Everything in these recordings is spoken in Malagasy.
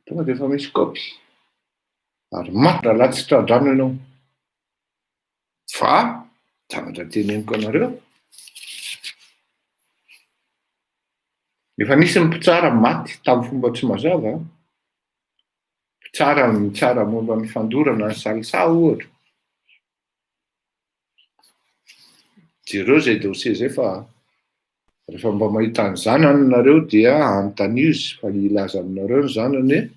Tonga de efa misy kaopy. Ary maty raha lahy tsy tradrano ianao. Fa zavatra teneniko anareo, efa nisy ny mpitsara maty tamin'ny fomba tsy mazava. Mpitsara mitsara momba ny fandorana ny salisa ohatra. Jereo zay dosie zay fa rehefa mba mahita ny zanany nareo dia anontania izy fa ilaza aminareo ny zanany hoe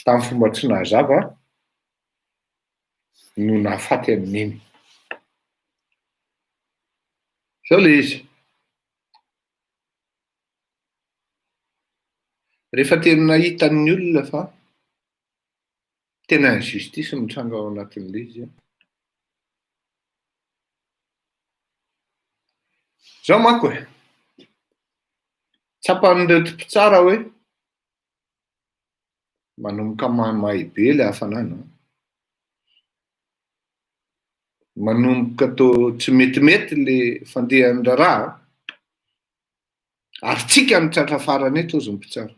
tamin'ny fomba tsy nahazava no nahafaty amin'iny. Zao le izy. Rehefa tena nahita ny olona fa tena injustice mitranga ao anatin'le izy. Zao manko e, tsapan'ireo mpitsara hoe manomboka mahay be le hafanana, manomboka atao tsy metimety le fandehan'ilay raha, ary tsika ny tratra farany eto ozy ny mpitsara.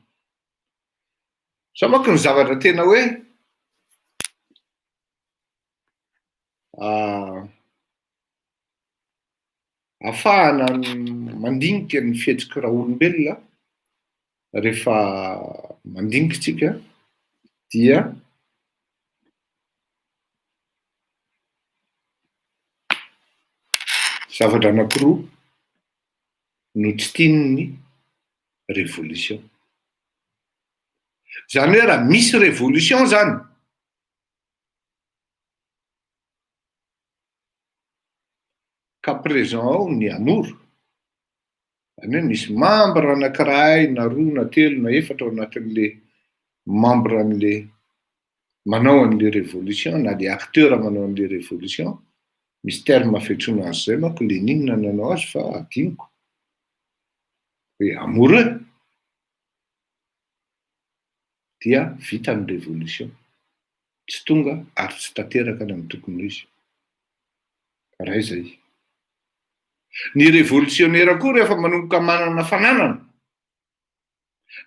Zao manko ny zavatra tena hoe ahafahana mandinika ny fihetsiky raha olombelona rehefa mandinika tsika dia zavatra anankiroa no tsy tian'ny révolution. Zany hoe raha misy révolution zany, ka présent ao ny amour, zany hoe misy membre anankiray na roa na telo na efatra ao anatin'le membre an'le manao an'le révolution na le acteur manao an'le révolution. Misy terme fiantsoana azy zay manko Lénine nanao azy fa adinoko hoe amoureux dia vita ny révolution. Tsy tonga ary tsy tanteraka ny amin'ny tokony izy. Raha izay. Ny révolutionnaire koa rehefa manomboka manana fananana,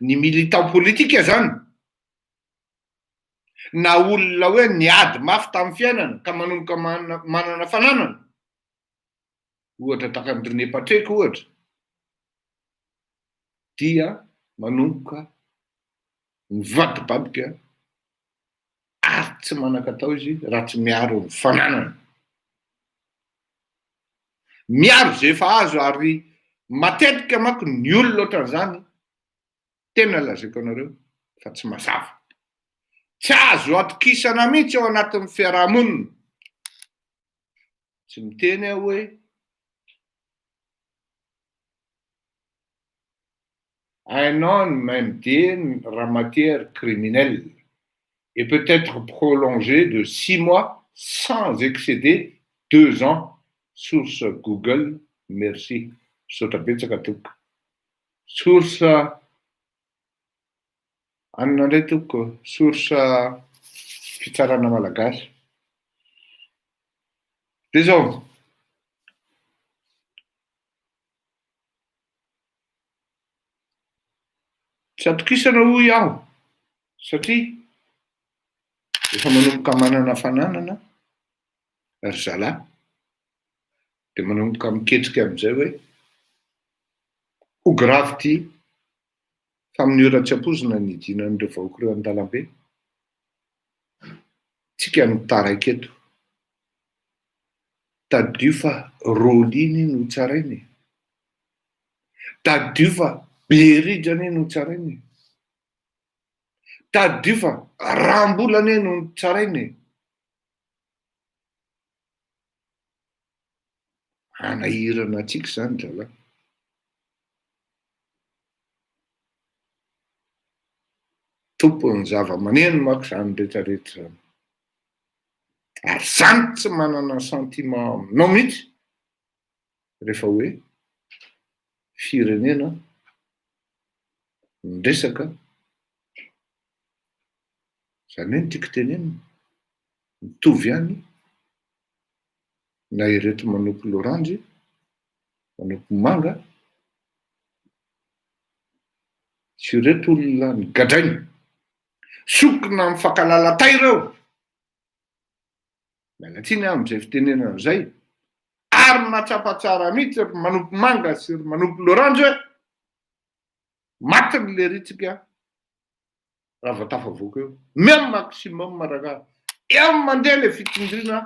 ny militant politika zany, na olona hoe niady mafy tamin'ny fiainana ka manomboka manana fananana, ohatra takan'ny René Patreka ohatra, dia manomboka mivadibadika ary tsy manan-katao izy raha tsy miaro ny fananana. Miaro zay efa azo ary matetika manko ny olona ohatran'izany tena lazaiko anareo fa tsy mazava. Tsy azo atokisana mihitsy ao anatin'ny fiarahamonina. Tsy miteny aho hoe un homme MD en matière criminelle et peut être prolongé de 6 mois sans excéder 2 ans. Source Google, merci. Source anona toko, source fitsarana malagasy. De zao. Tsy atokisana hoy aho satria efa manomboka manana fananana ry zalahy dia manomboka miketrika amin'izay hoe ho gravy ty fa amin'ny ora-tsy-ampoizina ny idinan'ireo vahoaka ireo an-dalambe. Tsika no taraiky eto. Tadio fa Rôliny no tsarainy. Tadio fa Beridrany no tsarainy. Tadio fa Rambolany no tsarainy. Anahirana atsika zany zalahy. Tompony zava-maneno manko zany rehetrarehetra zany. Ary zany tsy manana sentiment aminao mihitsy rehefa hoe firenena miresaka, zany hoe ny tiako tenenina, mitovy ihany na ireto manopy loranjy, manopy manga, sy ireto olona ny gadrainy. sokona mifankalalata ireo. Mialatsiny amin'izay fitenenana izay. Ary mahatsapa tsara mihitsy ry manompo manga sy ry manompo loranjy hoe maty le ritsika raha vao tafavoaka eo. Même maximum raha eo mandeha le fitindrina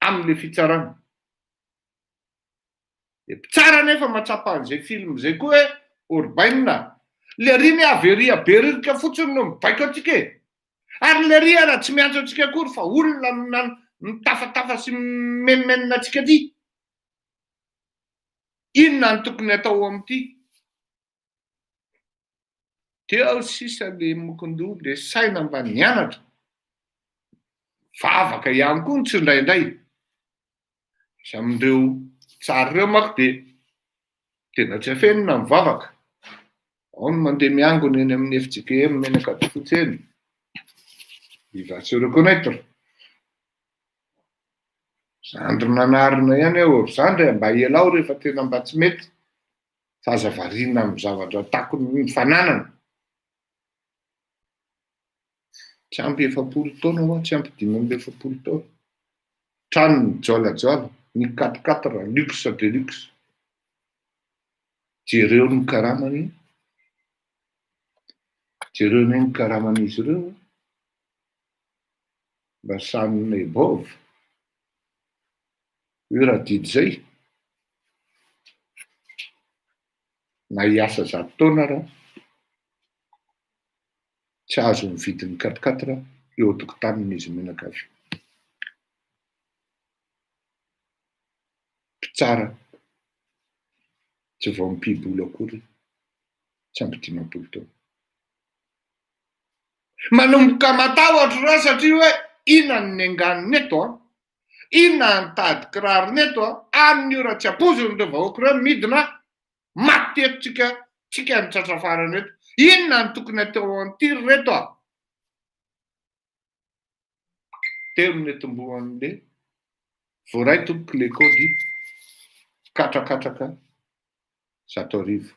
amin'le fitsarana. De tsara nefa mahatsapa an'izay film zay koa hoe Urbaina. Le riny averia beririka fotsiny no mibaiko atsika e. Ary le ria raha tsy miantso atsika akory fa olona mitafatafa sy menimenina atsika ty. Inona ny tokony atao amin'ity? Teo sisa le mokondoha le saina mba nianatra. Vavaka ihany koa ny tsindraindray. Samindreo tsara ireo manko de tena tsy afenina mivavaka. Ao ny mandeha miangona eny amin'ny FJKM menaka fotsy eny. Il va se reconnaître. Zandry nanarina ihany eo zandry mba hialao rehefa tena mba tsy mety. Fazavariana amin'ny zavatra atako ny mifananana. Tsy ampy 7 taona ho tsy ampy 5 taona. Trano mijoalajoala, ny 4x4 luxe de luxe. Jereo ny karamany. Jereo ny karaman'izy ireo. Mba samy ebova. Io raha didy zay. Na hiasa 100 taona raha. Tsy azo mividy ny 4x4 eo tokotanin'izy menaka avy. Pitsara. Tsy vao mipibolo akory. Tsy ampy 5 taona. Manomboka matahotra raha satria hoe inona ny anganiny eto a? Inona ny tady kiraro neto a? Amin'ny ora tsy apozony ireo vahoaka ireo midina maty teto tsika ny tratra farany eto. Inona ny tokony atao an'ity reto a? Teo ny etombohan'le voaray tomboky le kody katrakatraka 100,000.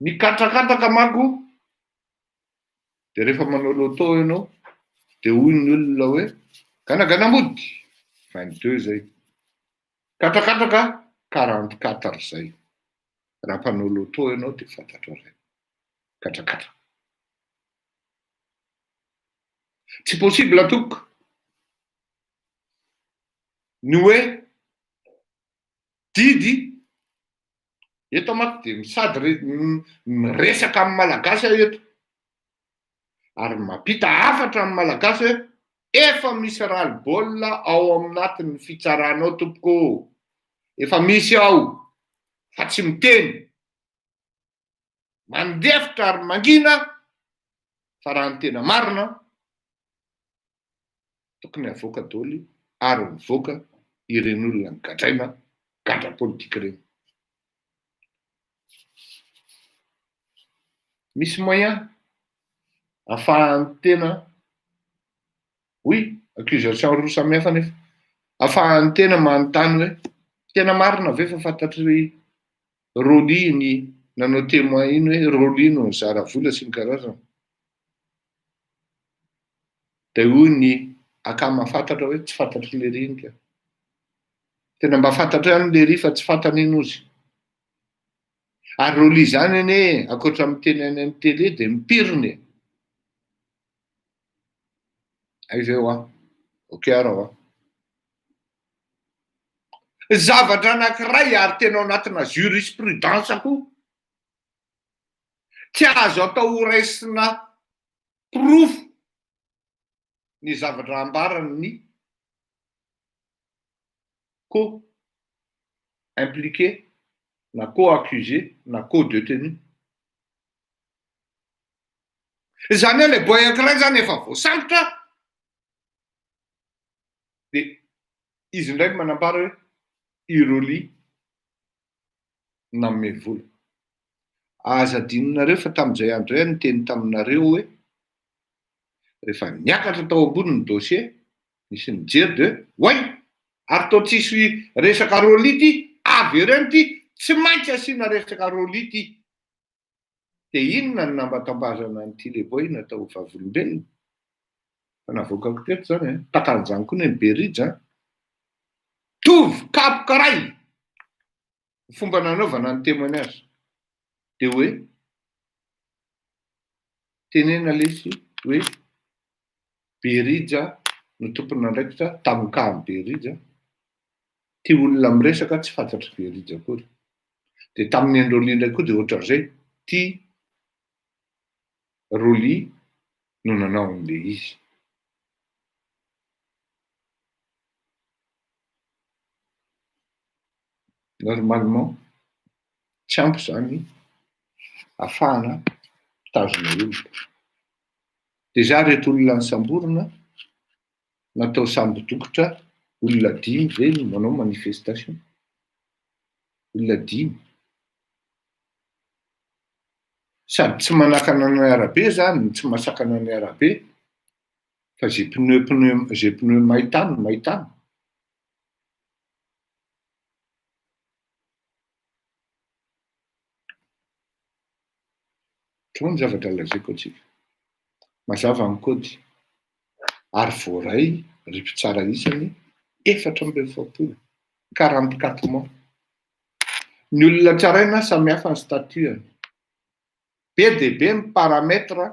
Mikatrakataka manko de rehefa manao loto ianao de hoy ny olona hoe ganaganamody 22 zay. Katrakatraka 44 zay. Raha mpanao loto ianao de fantatra ray. Katrakatra. Tsy possible atoko. Ny hoe didy eto manko de sady miresaka amin'ny malagasy eto. Ary mampita hafatra amin'ny malagasy hoe efa misy ras-le-bol ao aminatin'ny fitsaranao tompoko. Efa misy ao fa tsy miteny. Mandefitra ary mangina fa raha ny tena marina tokony avoaka daholo ary mivoaka ireny olona gadraina gadra politika ireny. Misy moyen ahafahan'ny tena accusation roa samihafa nefa ahafahan'ny tena manontany hoe tena marina ve fa fantatry Roly ny nanao témoin iny hoe Roly no nizara vola sy ny karazana. De hoy ny akama fantatra hoe tsy fantatry le rinika. Tena mba fantatra ihany le ry fa tsy fantany inozy. Ary Roly zany ane akoatra miteny any amin'ny télé de mipiriny. Aiza eo a? Ok arao a. Zavatra anankiray ary tena ao anatina jurisprudence koa. Tsy azo atao raisina proof ny zavatra ambarany ny co-impliqué na co-accusé na co-détenu. Zany hoe le boy anankiray zany efa voasambotra de izy ndray manambara hoe i Roly nanome vola. Aza adinonareo fa tamin'izay andro izay niteny taminareo hoe rehefa niakatra tao ambony ny dossier nisy nijery de hoay ary tao tsisy resaka Roly ity avy ireny ty tsy maintsy asiana resaka Roly ity. Dia inona no nambatambazana an'ity lehiboy natao vavolombelona? Fa navokako teto zany a, takan'izany koa ny Berija. Tovy kapoka ray! Fomba nanaovana ny temony azy. Dia hoe, tenena lesy hoe Berija no tompon'andraikitra tamokahan'ny Berija. Ty olona miresaka tsy fantatry Berija akory. Dia tamin'ny Androly indray koa dia ohatran'izay, ty Roly no nanao an'ilay izy. Normalement, tsy ampy zany ahafahana mitazona olona. Dia za reto olona nisamborona, natao sambo dokotra, olona 5 ve no manao manifestation. Olona 5. Sady tsy manakana ny arabe zany, tsy masakana ny arabe, fa zay pneu maitany. Trao ny zavatra lazaiko atsika. Mazava ny kody. Ary voaray, ripo tsara isany, 480. 44 mois. Ny olona tsaraina samy hafa ny statuany. Be dia be ny parametra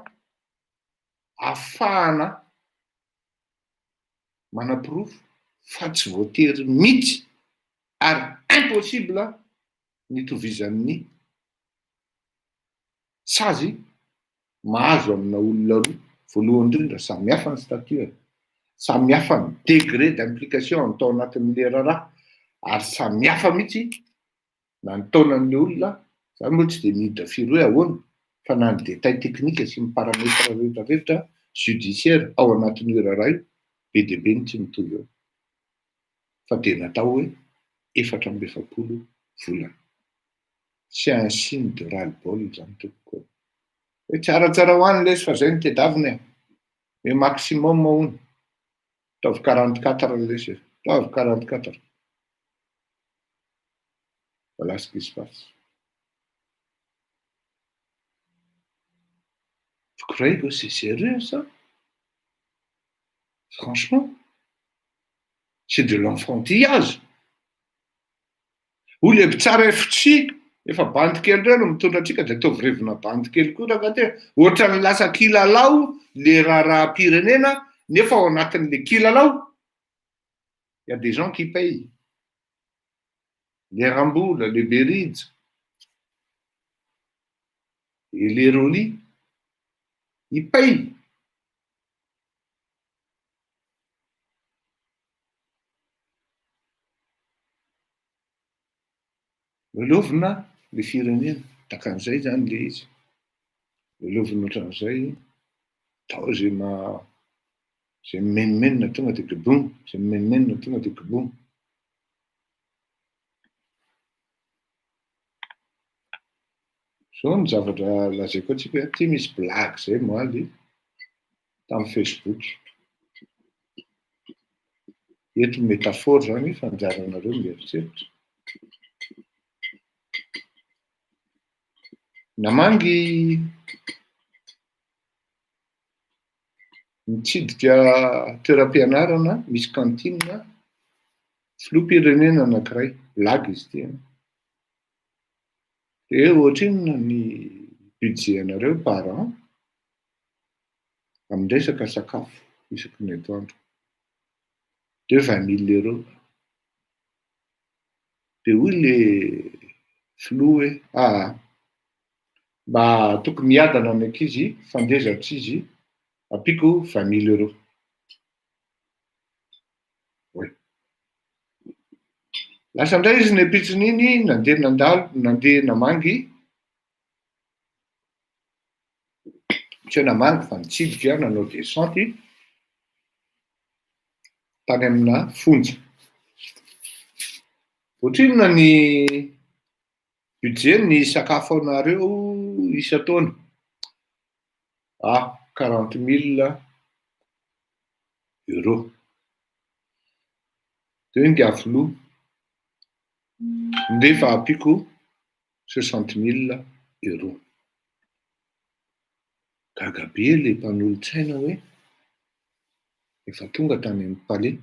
ahafahana manapirofo fa tsy voatery mihitsy ary impossible ny itovizan'ny sazy mahazo amina olona roa. Voalohany indrindra samy hafa ny statuany, samy hafa ny degré d'implication ny tao anatin'ilay raharaha, ary samy hafa mihitsy na ny taonan'ilay olona, zany moa tsy dia miditra firy hoe ahoana, fa na ny détail technique sy ny parametra rehetrarehetra judiciaire ao anatin'io raharaha io, be dia be ny tsy mitovy eo. Fa dia natao hoe 480 volana. C'est un signe de ras-le-bol zany tompoko. Hoe tsaratsara ho any lesy fa zay no tedaviny. Mais maximum hono. Ataovy 44 lesy. Ataovy 44. Voilà ce qui se passe. Vous croyez que c'est sérieux ça? Franchement, c'est de l'enfantillage. Olona tsara efitsy, efa bandy kely ireo no mitondra antsika dia ataovy revina bandy kely koa raha teo. Ohatra ny lasa kilalao le raharaha-pirenena nefa ao anatin'le kilalao, il y a des gens qui payent. Les Ramboula, les Berija et les Roly, ils payent. Lovina le firenena, takan'izay zany le izy. Lovina ohatran'izay, tao zay menimenina tonga dia kibony, zay menimenina tonga dia kibony. Zao ny zavatra lazaiko atsika, ty misy blague zay moaly tamin'ny Facebook. Eto métaphore zany fanjaranareo mieritseritra. Namangy mitsidika toeram-pianarana, misy cantine, filoham-pirenena anankiray, blague izy ity. Dia ohatra inona ny budget anareo par an amin'ny resaka sakafo isaky ny atoandro? Dia 20 000 €. Dia hoy le filoha hoe mba tokony miadana ny ankizy, fandrezatra izy, ampiko 20 000 €. Oui. Lasa indray izy niampitsin'iny, nandeha namangy, tsy hoe namangy fa nitsidika nanao descente tany amina fonja. Ohatrinona ny budget ny sakafo anareo isan-taona? 40 000 €. Dia inga filoha, nefa ampiko 60 000 €. gaga be le mpanolotsaina hoe efa tonga tany amin'ny palais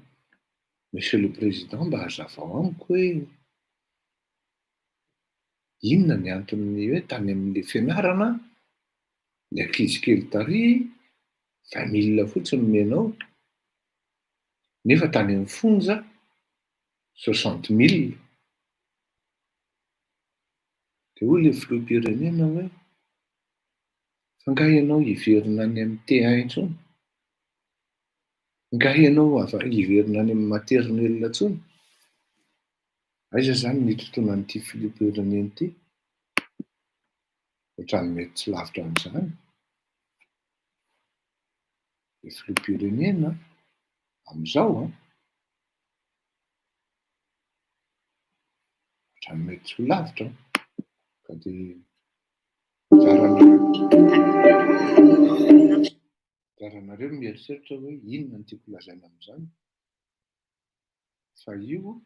monsieur le président mba hazavao amiko hoe inona ny antony hoe tany amin'le fianarana le ankizy kely tary 20 000 fotsiny menao nefa tany amin'ny fonja 60 000. de hoy le filoham-pirenena hoe fa ngahy ianao hiverina any amin'ny T1 intsony, ngahy ianao hiverina any amin'ny maternelle intsony. Aiza zany nitotoana an'ity filoham-pirenena ity? Ohatrany mety tsy lavitra an'izany. Le filoham-pirenena amin'izao ohatrany mety tsy ho lavitra ka dia garanareo mieritreritra hoe inona no tiako lazaina amin'izany, fa io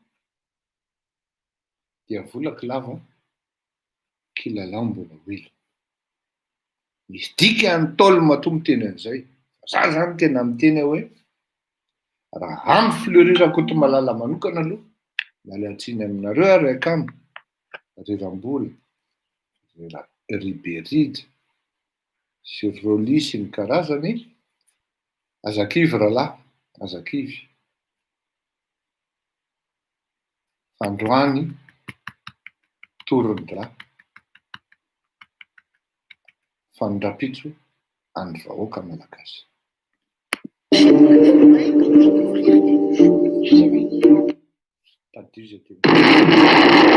dia volaka lava kilalao mbola welo. Misy dika ny Taole matoa miteny an'izay. Za zany tena miteny hoe raha amy fleurirako eto Malala manokana aloha mialatsiny aminareo ary akamo Riram-bola, Riberida sy Roly sy ny karazany. Azakivy rahalahy, azakivy. Androany torindra, fandrapitso any vahoaka malagasy. Tadio zay tena.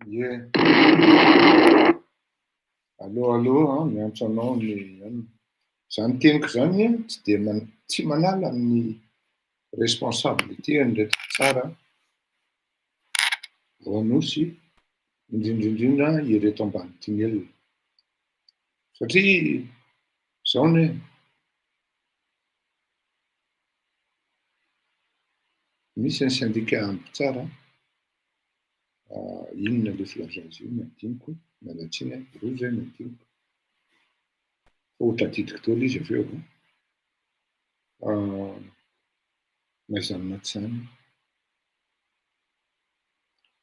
Ie. Aloha miantso anao ny zany teniko zany tsy manala ny responsabilité ndraiky tsara vao anosy indrindrindrindra ireto ambany tinelina satria zao ny misy ny syndicat ampy tsara inona le filaza izy io madiniko mialatsiny roa zay madiniko fa ho tadidiko daholo izy aveo maizany maty zany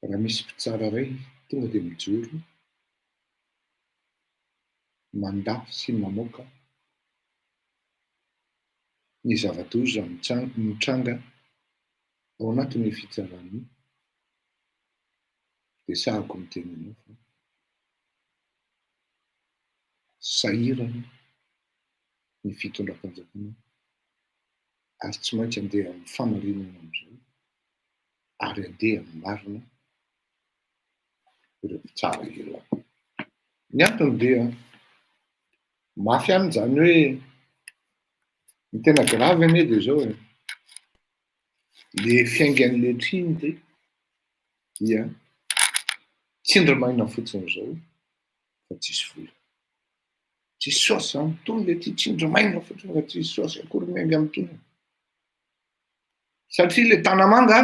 raha misy mpitsara ray tonga de mijoro mandafy sy mamoaka ny zava-doza mitranga ao anatin'ny fitsarany de sahako miteny anao fa sahirana ny fitondram-panjakana ary tsy maintsy andeha amin'ny famarinana am'izay ary andeha amin'ny marina ireo mpitsara ireo. Ny antony dia mafy any zany hoe ny tena gravy anie de zao le fiaingan'le triny dia tsindrimaina fotsiny zao fa tsisy vola. Tsisy saosy zany tony le ty tsindrimaina fotsiny fa tsisy saosy akory miainga amy tony. Satria le tanamanga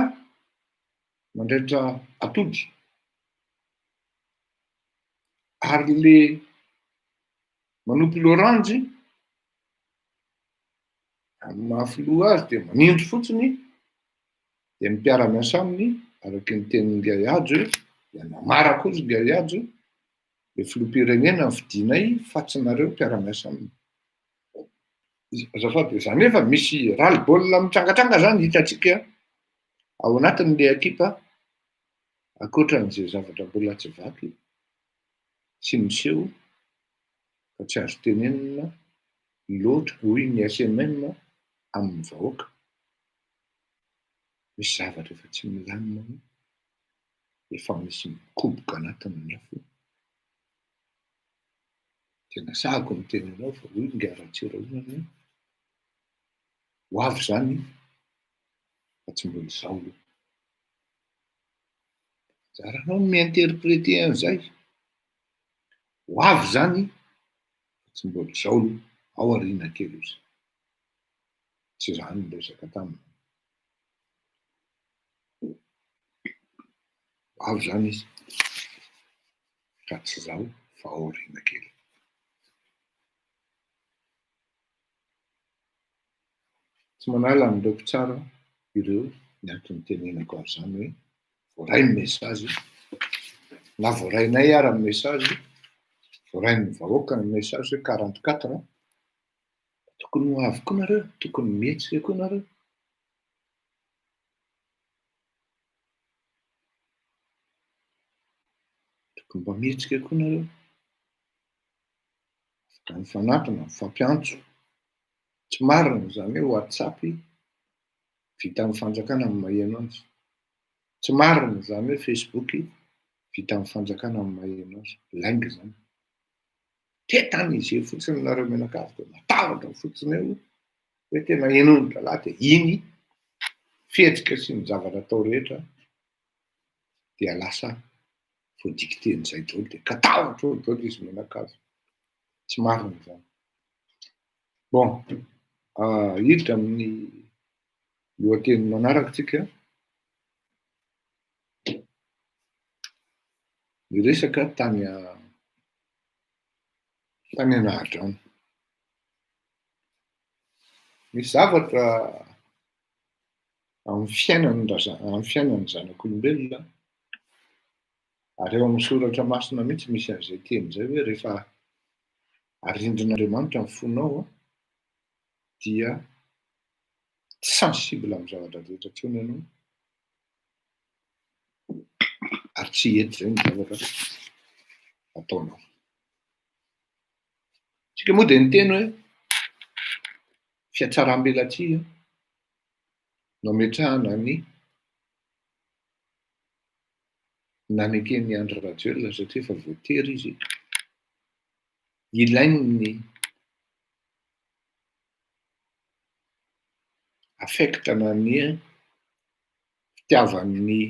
mandrehitra atody ary le manopy l'orange amy mahafilo azy de manindry fotsiny de mipiara-miasa aminy araky ny tenin'ny Gaiajo hoe ianamara kozy Gaiajo le filoham-pirenena vidinay fa tsy nareo mpiara-miasa aminy. Azafady zany efa misy ras-le-bol mitrangatranga zany hitatsika ao anatin'le ekipa ankoatran'izay zavatra mbola tsy vaky sy miseho fa tsy azo tenenina loatra hoy ny SMM amin'ny vahoaka. Misy zavatra efa tsy milamina efa misy mikoboka anatin'ny afo. Tena sahako miteny anao fa hoy nga Ratsirahonana ho avy zany fa tsy mbola zao aloha. Anjaranao ny mi-interpréter an'izay ho avy zany fa tsy mbola zao aloha ao aoriana kely izy. Tsy zany ny resaka taminy. Ho avy zany izy ka tsy zao fa ao aoriana kely. Tsy manala anireo mpitsara ireo ny antony tenenako azy zany hoe voaray ny mesazy na voarainay ary ny mesazy voarain'ny vahoaka ny mesazy hoe 44 tokony ho avy koa nareo, tokony mihetsika koa nareo. Tokony mba mihetsika koa nareo. Afaka mifanatona, mifampiantso. Tsy marina zany hoe WhatsApp vita amin'ny fanjakana ny maheno azy. Tsy marina zany hoe Facebook vita amin'ny fanjakana ny maheno azy. Lainga zany. Tetany izy fotsiny nareo menakavy de matahotra fotsiny eo hoe tena henon'ny lalahy de iny fihetsika sy ny zavatra atao rehetra dia lasa voadikiten'izay daholo de katahotra eo daholo izy menakavy. Tsy marina zany. Bon, hiditra amin'ny lohateny manaraka tsika. Miresaka tany Anahadrano. Misy zavatra amin'ny fiainan'ny zanak'olombelona ary eo amin'ny soratra masina mihitsy misy an'izay teny zay hoe rehefa arindrin'Andriamanitra ny fonao dia tsy sensible amin'ny zavatra rehetra intsony ianao ary tsy hety zay ny zavatra ataonao. Tsika moa de niteny hoe fiatsaram-belatsia no ametrahana ny nanekeny Andry Rajoelina satria efa voatery izy. Ilainy affectana ny fitiavan'ny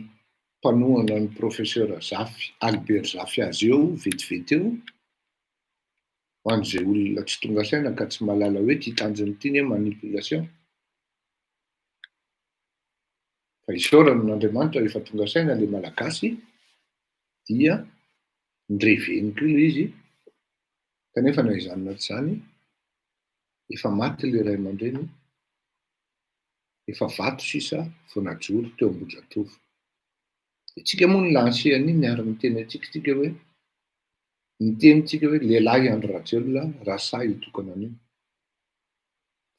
mpanohana ny professeur Zafy, Albert Zafy azy eo vetivety eo, ho an'izay olona tsy tonga saina ka tsy mahalala hoe ty tanjony ity ny manipulation. Fa isaorana n'Andriamanitra rehefa tonga saina le malagasy dia ndreveniko ilo izy, kanefa na izany tsy izany efa maty le ray aman-dreny, efa vato sisa vao najoro teo Ambohijatovo. Itsika moa ny lanseany niary miteny atsika hoe nitenitsika hoe lehilahy Andry Rajoelina rasa hitokana an'io.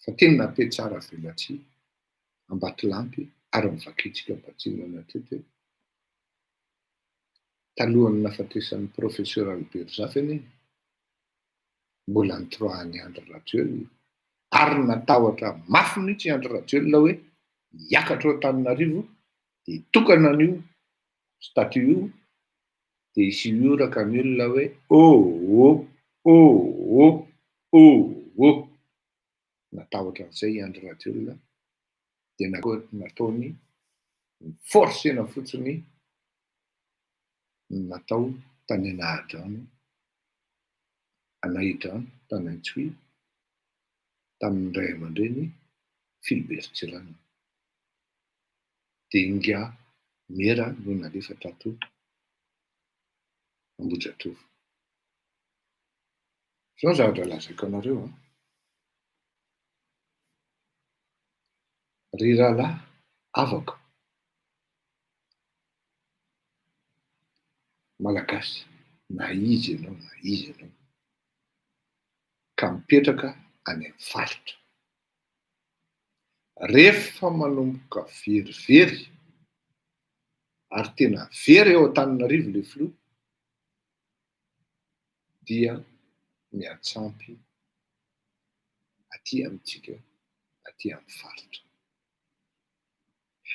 Fa teny nape tsara velatsihy Ambatolampy ary mivakitsika Batsimana teto hoe talohany nahafatesan'ny professeur Albert Zafy anie mbola nitroahany Andry Rajoelina ary natahotra mafy mihitsy Andry Rajoelina hoe hiakatra ao Antananarivo dia hitokana an'io statut io dia hisoraka ny olona hoe natahotra an'izay Andry Rajoelina dia nataony forcena fotsiny natao tany Anahadrano, Anahitra, tany Antsohihy, tamin'ny ray aman-dreny Philibert Tsirano. Dia inga mera no nalefatra ato Ambohijatovo. Zao zavatra lazaiko anareo. Ry rahalahy avako malagasy, na izy ianao ka mipetraka any amin'ny faritra, rehefa manomboka verivery ary tena very eo Antananarivo le filoha dia miatsampy aty amintsika, aty amin'ny faritra.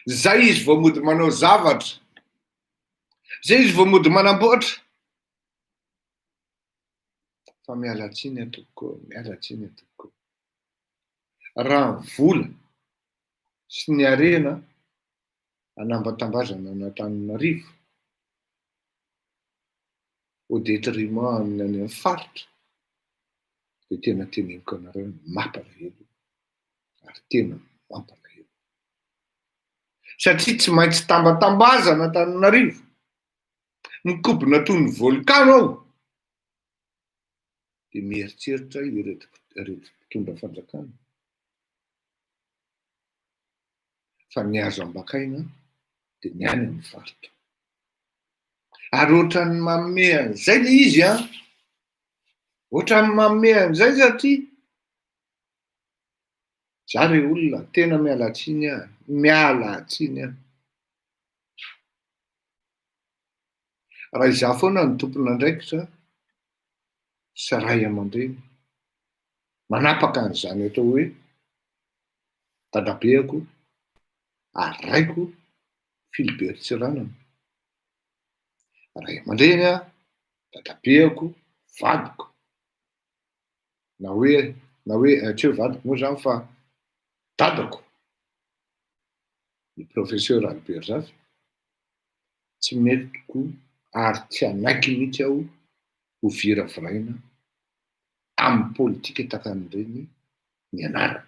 Zay izy vao mody manao zavatra, zay izy vao mody manamboatra, fa mialatsiny atoko. Raha ny vola sy ny harena anambatambazana an'Antananarivo au détriment any amin'ny faritra dia tena teneniko anareo mampalahelo ary tena mampalahelo. Satria tsy maintsy tambatambazana Antananarivo, mikobona toy ny volkano ao, dia mieritreritra ireto mpitondra fanjakana fa ny azo ambakaina dia ny any amin'ny faritra. Ary ohatran'ny manome an'izay le izy ohatran'ny manome an'izay satria za re olona tena mialatsiny aho. Raha izaho foana ny tompon'andraikitra sy ray aman-dreny manapaka an'izany atao hoe dadabeako ary raiko Philibert Tsirano. Ray aman-dreny dadabeako, vadiko, na hoe tsy hoe vadiko moa zany fa dadako ny professeur Albert Zafy, tsy metiko ary tsy hanaiky mihitsy aho ho viraviraina amin'ny politika takan'ireny ny anarana.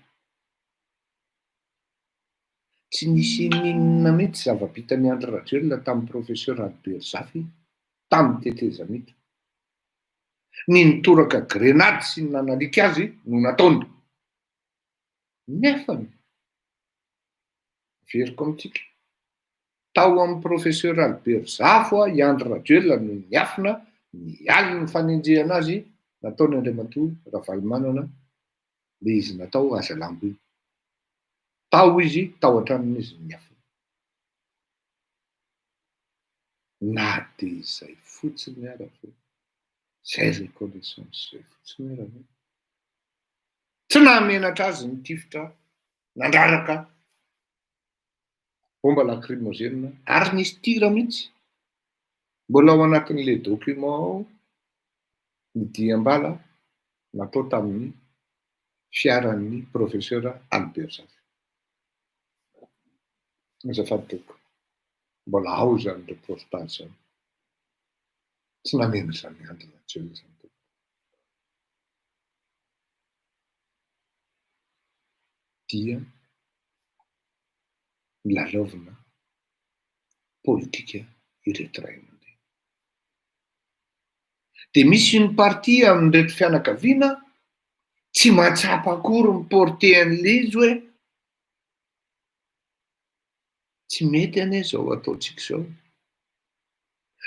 Tsy nisy ninona mihitsy zava-bitan'ny Andry Rajoelina tamin'ny professeur Albert Zafy tamin'ny teteza mihitsy. Ny nitoraka grenady sy ny nanalika azy no nataony. Nefany veriko amintsika tao amin'ny professeur Albert Zafy i Andry Rajoelina no niafina nialy ny fanenjehana azy nataony Andriamatoa Ravalomanana le izy natao aza lambo iny. Tao izy tao an-tranon'izy niafina. Na dia izay fotsiny ara fe zay reconnaissance zay fotsiny ara fe tsy nahamenatra azy ny tifitra nandraraka bomba lacrymogène ary nisy tira mihitsy Mbola ao anatin'le document midiam-bala natao tamin'ny fiaran'ny profesera Albert Zafy. Azafady tompoko, mbola ao zany reportage zany. Tsy nameno zany andro Rajolo zany tompoko. Dia milalaovina politika ireto ray aman-dreny. De misy ny parti amin'reto fianakaviana tsy mahatsapa akory miporte an'le izy hoe tsy mety ane zao ataotsika zao.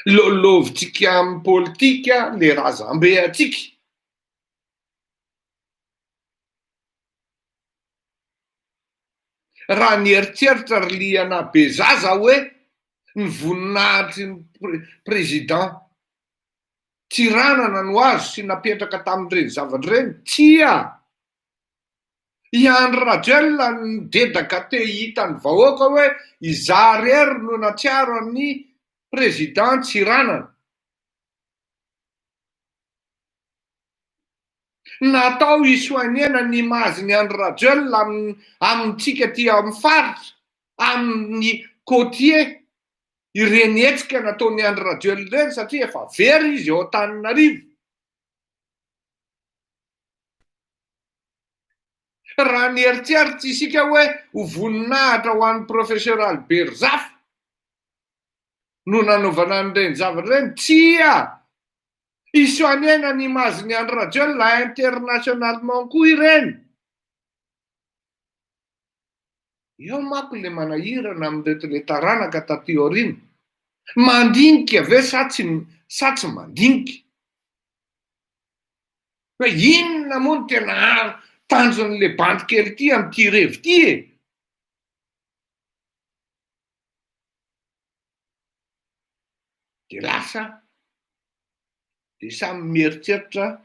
Lolovitsika amin'ny politika le razambe atsika. Raha nieritseritra ry liana Bezaza hoe ny voninahitry ny président Tsiranana no azo sy napetraka tamin'ireny zavatra ireny, tsia! I Andry Rajoelina nidedaka te hitany vahoaka hoe izaho rery no natsiaro ny président Tsiranana. Natao isoanena ny imaziny Andry Rajoelina amintsika ty amin'ny faritra, amin'ny côtier, ireny hetsika nataony Andry Rajoelina ireny satria efa very izy ao Antananarivo. Raha nieritseritsy isika hoe ho voninahitra ho an'ny profesera Albert Zafy no nanaovana an'ireny zavatra ireny, tsia! Isoanena ny imaziny Andry Rajoelina internationalement koa ireny. Eo manko le manahirana amin'reto le taranaka taty aoriana. Mandinika ve sa tsy mandinika? Fa inona moa no tena tanjon'le bandy kely ty amin'ity revi ty e? De lasa de samy mieritreritra,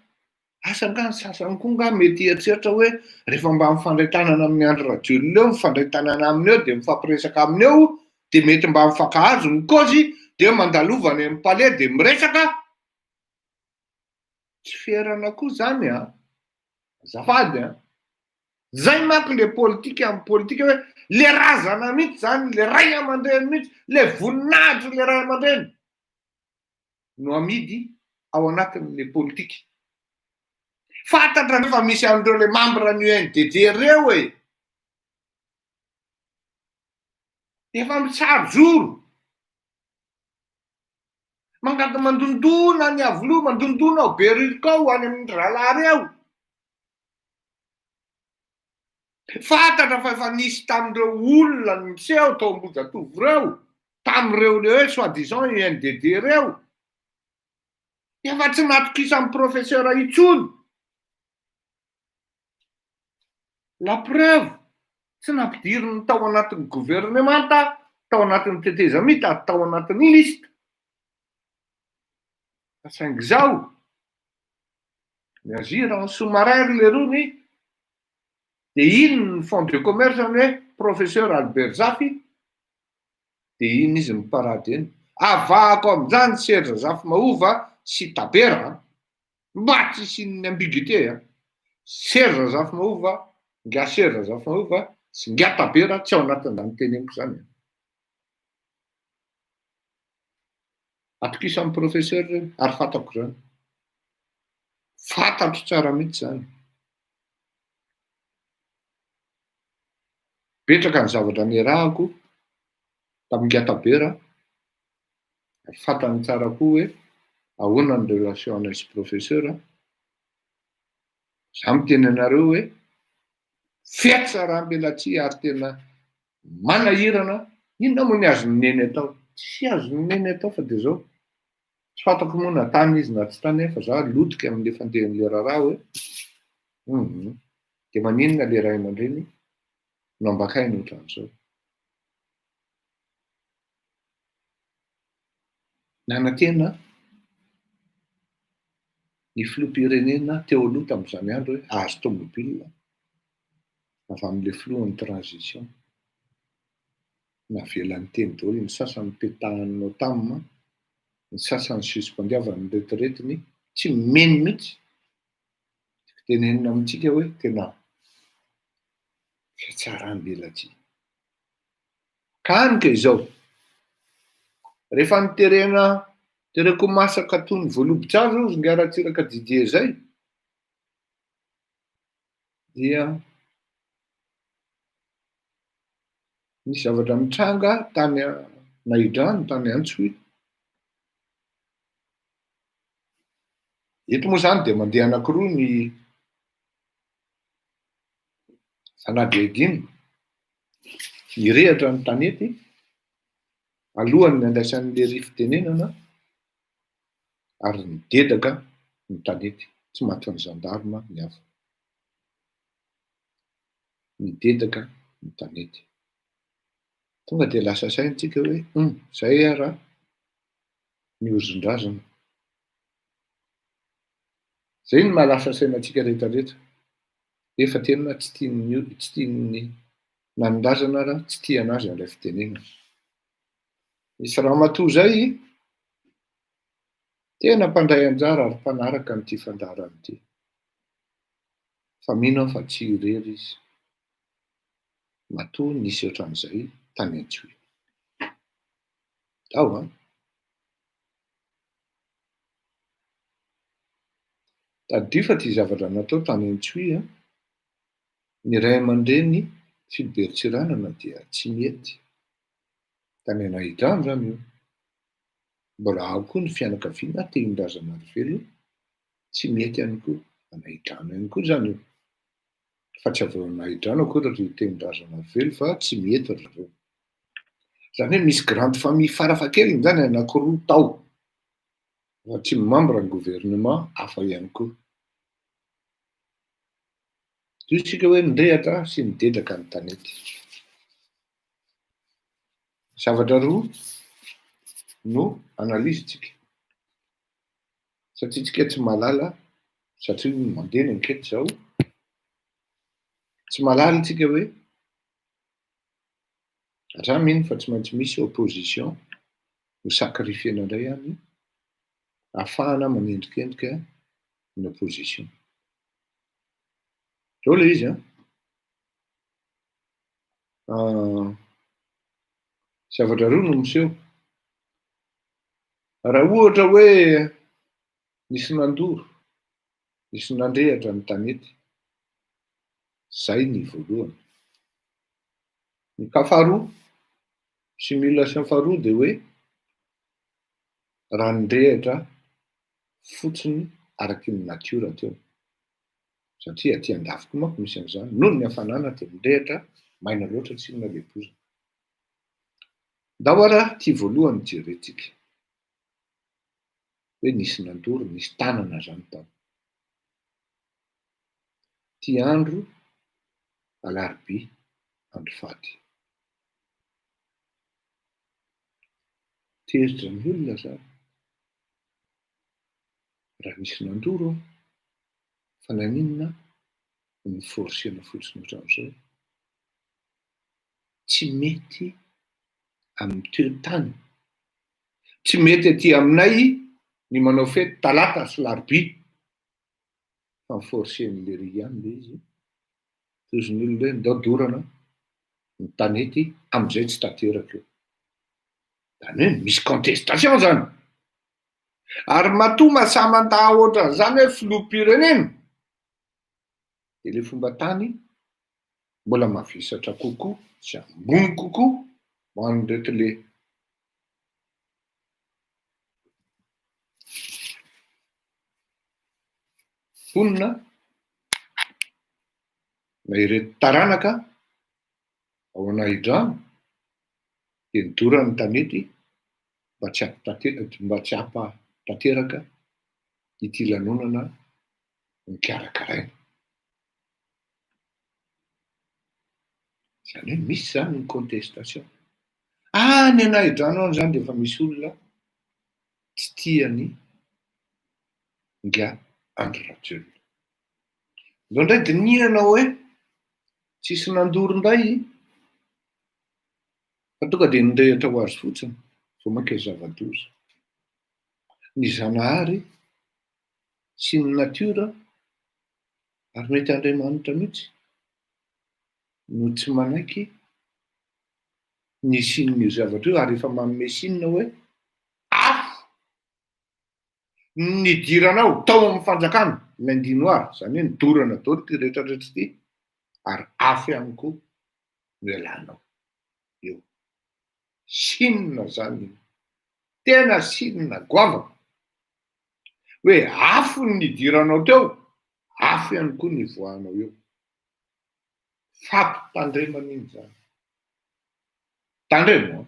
asa nga ny sasany koa nga mety eritreritra hoe rehefa mba mifandray tanana amin'ny Andry Rajoelina eo, mifandray tanana aminy eo, de mifampiresaka aminy eo, de mety mba mifankahazo ny cause, de mandalova any amin'ny palais de miresaka. Tsy ferana koa zany a, azafady a. Zay manko le politika amin'ny politika hoe le razana mihitsy zany, le ray aman-dreny mihitsy, le voninahitry le ray aman-dreny no amidy ao anatin'le politika. Fantatra nefa misy an'ireo le membre ny UNDD reo e. Efa mitsaro zoro. Mangady mandondona ny avoloa, mandondona ao Beririka ao any amin'ny Ralary ao. Fantatra fa efa nisy tamin'ireo olona niseho tao Ambojatovo reo, tamin'ireo le hoe soi-disant UNDD reo. Efa tsy natokisany profesera intsony. La preuve, tsy nampidiriny tao anatin'ny gouvernemanta, tao anatin'ny teteza mita, tao anatin'ny lista. Saingy zao, miazira en sous-marin le rony, de ino ny fond de commerce hoe professeur Albert Zafy, de ino izy miparady eny. Avahako amin'izany Serge Zafy Mahova sy Tabera, mba tsy sin'ny ambiguïté. Serge Zafy Mahova, nga Serge Zafy Mahova, sy nga Tabera tsy ao anatin'izany teneniko zany. Atokisan'ny professeur ary fantako zany. Fantatro tsara mihitsy zany. Betraka ny zavatra niarahako tamin'ny Tabera, ary fantany tsara koa hoe ahoana ny relation anay sy professeur. Za miteny anareo hoe fiatsaram-belatsia ary tena manahirana. Inona moa ny azony neny atao? Tsy azony neny atao fa de zao. Tsy fantako moa na tany izy na tsy tany fa za lotika amin'le fandehan'le raharaha hoe de maninona le ray aman-dreny no ambakainy ohatran'izao. Nanantena ny filoham-pirenena teo aloha tamin'izany andro hoe ahazo tomobile avy amin'le filohan'ny transition. Navelan'ny teny daholo, ny sasany petahanao tamina ny sasany suspendiavana ny retiretiny tsy meno mihitsy tenenina amintsika hoe tena fiatsaram-belatsy kanika izao rehefa tereko masaka toy ny voalobotsara ozy ny aratsiraka didie zay dia misy zavatra mitranga tany Nahidrano tany Antsohihy. Eto moa zany de mandeha anankiroa ny Zanady Ediny irehatra ny tanety alohany andraisan'le rifi-tenenana ary nidedaka ny tanety tsy maty ny zandarima ny hafa nidedaka ny tanety tonga de lasa saintsika hoe zay ara miozondrazana zay ny mahalasa sainantsika rehetrarehetra efa tena tsy tiany nanondrazana raha tsy tia anazy an'ilay fitenenana. Misy ramatoa zay tena mpandray anjara ary mpanaraka n'ity fandaharana ity fa mino aho fa tsy irery izy matoa nisy ohatran'izay tany Antsohihy ao a taddio fa ty zavatra natao tany Antsohihy ny ray aman-dreny Philibert Tsiranana dia tsy mety tany Nahidrano zany io mbola ao koa ny fianakaviana Tehindrasanarivelo tsy mety ihany koa Nahidrano ihany koa zany io fa tsy avy Nahidrano akory ry Tehindrasanarivelo fa tsy mety ry reo zany hoe misy grande famille farafahakeliny zany anankiroa tao fa tsy membre ny gouvernement hafa ihany koa isika hoe nirehatra sy nidedaka ny tanety zavatra roa no analizitsika satria tsika tsy mahalala satria mandeha ny ankety zao tsy mahalala tsika hoe raha mino fa tsy maintsy misy opposition ho sakrifena indray ihany ahafahana manendrikendrika ny opposition zao le izy zavatra roa no miseho raha ohatra hoe nisy nandoro nisy nandrehatra ny tanety zay ny voalohany ny kafaroa sy milina sy ny faharoa de hoe raha nirehatra fotsiny araky ny natiora teo satria aty andafiko manko misy an'izany noho ny hafanana de mirehatra maina loatra tsy inona lebozina ndao ara ty voalohany jerentsika hoe nisy nandoro nisy tanana zany tao ty andro alarobia andro faty teritra ny olona zany raha nisy nandoro fa naninona ny forsiana fotsiny ohatran'izao tsy mety amin'ny toetany tsy mety aty aminay ny manao fety talata sy larobia fa miforsen'le ry ihany le izy tozony olona hoe ndao dorana ny tanety am'izay tsy tanteraka eo zany hoe misy contestation zany ary matoa mahasamantaha ohatran'izany hoe filoham-pirenena de le fomba tany mbola mavisatra kokoa sy ambony kokoa ho an'ireto le fonina na ireto taranaka ao Nahidrano de nidorany tanety mba tsy hampatanteraka ity lanonana nikarakaraina zany hoe misy zany ny contestation ny Nahidrano any zany de efa misy olona tsy tiany nga Andry Rajoelina indraindray dinihana hoe tsisy nandoro indray fa tonga de nirehatra ho azy fotsiny vo manko zava-doza ny zanahary sy ny natiora ary mety Andriamanitra mihitsy no tsy manaiky ny sinon'io zavatra io ary efa manome sinona hoe afo nidiranao tao amin'ny fanjakana l'Indinoir, zany hoe nidorana daholo ty rehetrarehetra ty ary afo ihany koa no ialanao eo. Sinona zany io, tena sinona goavana hoe afo nidiranao teo, afo ihany koa nivoahanao eo. Fampitandremana iny zany. Tandremo,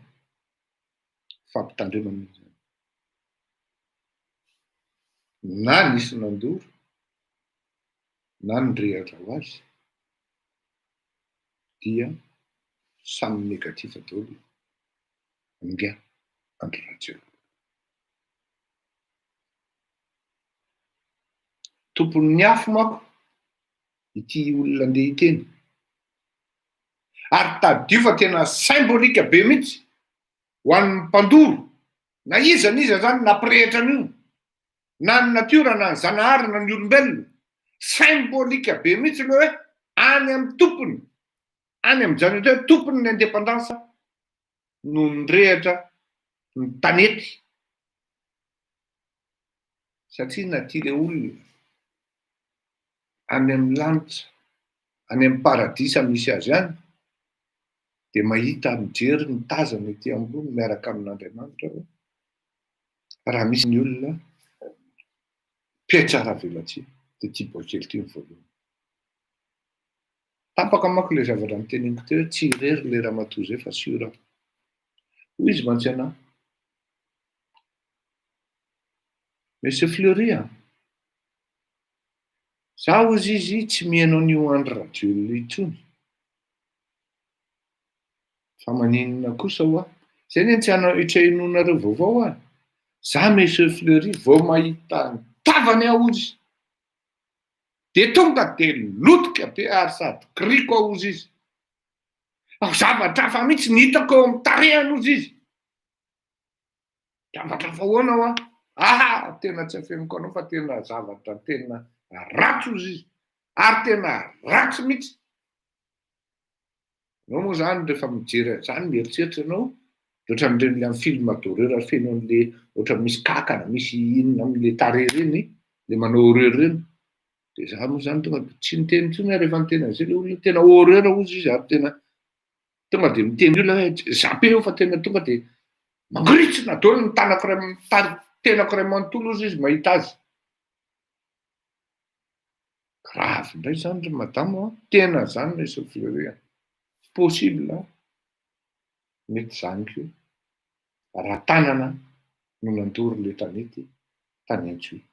fampitandremana iny zany. Na nisy nandoro, na nirehatra ho azy, dia samy negativa daholo. Nga andro ratsy eo. Tompon'ny afo manko ity olona andeha hiteny. Ary tadio fa tena symbolika be mihitsy ho an'ny mpandoro, na iza zany nampirehitra an'io, na ny natiora na ny zanahary na ny olombelona, symbolika be mihitsy aloha hoe any amin'ny tompony, any amin'ny zany hoe tompony ny indépendansa no nirehatra ny tanety. Satria natile olona any amin'ny lanitra, any amin'ny paradisa misy azy any, dia mahita mijery mitazana ety ambony miaraka amin'Andriamanitra hoe raha misy ny olona mpiatsara velatsia dia ty boakely ty ny voalohany. Tapaka manko le zavatra niteneniko teo hoe tsy irery le ramatoa zay fa sy ora. Hoy izy mantsy anahy, Monsieur Fleury a, zaho ozy izy tsy mihaino an'io andro radio intsony. Fa maninona kosa ho aho? Zay ny tsy hitrehonareo vaovao aho. Za Monsieur Fleury vao mahita ny tavany aho ozy, de tonga de lotika be ary sady kriko aho ozy izy. Zavatra hafa mihitsy ny hitako eo amin'ny tarehany ozy izy. Zavatra fa hoana ho aho? Tena tsy afeniko anao fa tena zavatra tena ratsy ozy izy. Ary tena ratsy mihitsy. Anao moa zany rehefa mijery zany mieritseritra ianao, ohatran'ireny amin'ny film d'horreur feno an'le ohatra misy kankana, misy inona amin'le tarehy reny, le manao horreur reny. De za moa zany tonga de tsy miteny intsony aho rehefa miteny an'izay le olona tena horreur ozy izy ary tena tonga de miteny olona hoe zapeo fa tena tonga de mangiritsina daholo ny tenako iray manontolo ozy izy mahita azy. Grave indray zany ry madamo, tena zany Monsieur Fleury. Possible mety zaniko io raha tanana no nandoro le tanety tany Antsohihy.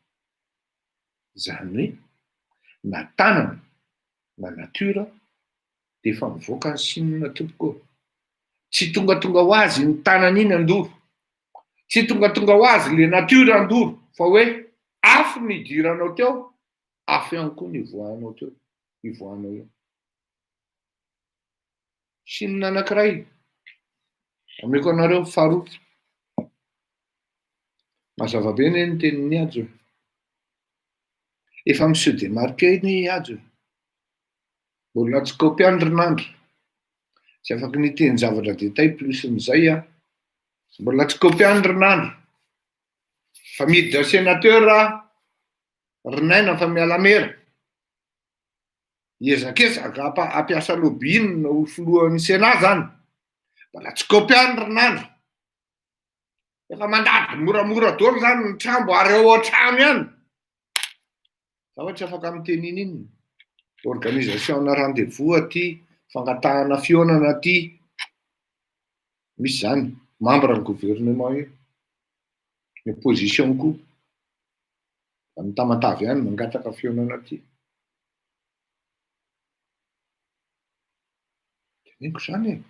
Zany hoe na tanana na natiora dia efa mivoaka ny sinona tompoko. Tsy tonga ho azy ny tanana iny andoro, tsy tonga ho azy le natiora andoro, fa hoe afo nidiranao teo, afo ihany koa nivoahanao teo, nivoahanao eo. Sinona anankiray ameko anareo faharoa. Mazava be ny tenin'ny Ajo. Efa mi-se démarquer ny Ajo. Mbola tsy kaopiany rinandro. Tsy afaka niteny zavatra detay plus n'izay a. Mbola tsy kaopiany rinandro. Fa miditra sénateur rinaina fa miala mera. Ezakezaka ampiasa lobbying ho filohan'ny Sénat zany. Mbola tsy kaopiany rinandro. Efa mandady moramora daholo zany ny trambo ary ao an-trano ihany. Zaho tsy afaka miteny iny. Organisation na rendez-vous aty, fangatahana fionana aty. Misy zany, membre ny gouvernement io. Ny opposition koa. Ny Tamatavy ihany mangataka fionana aty. Teneniko zany e.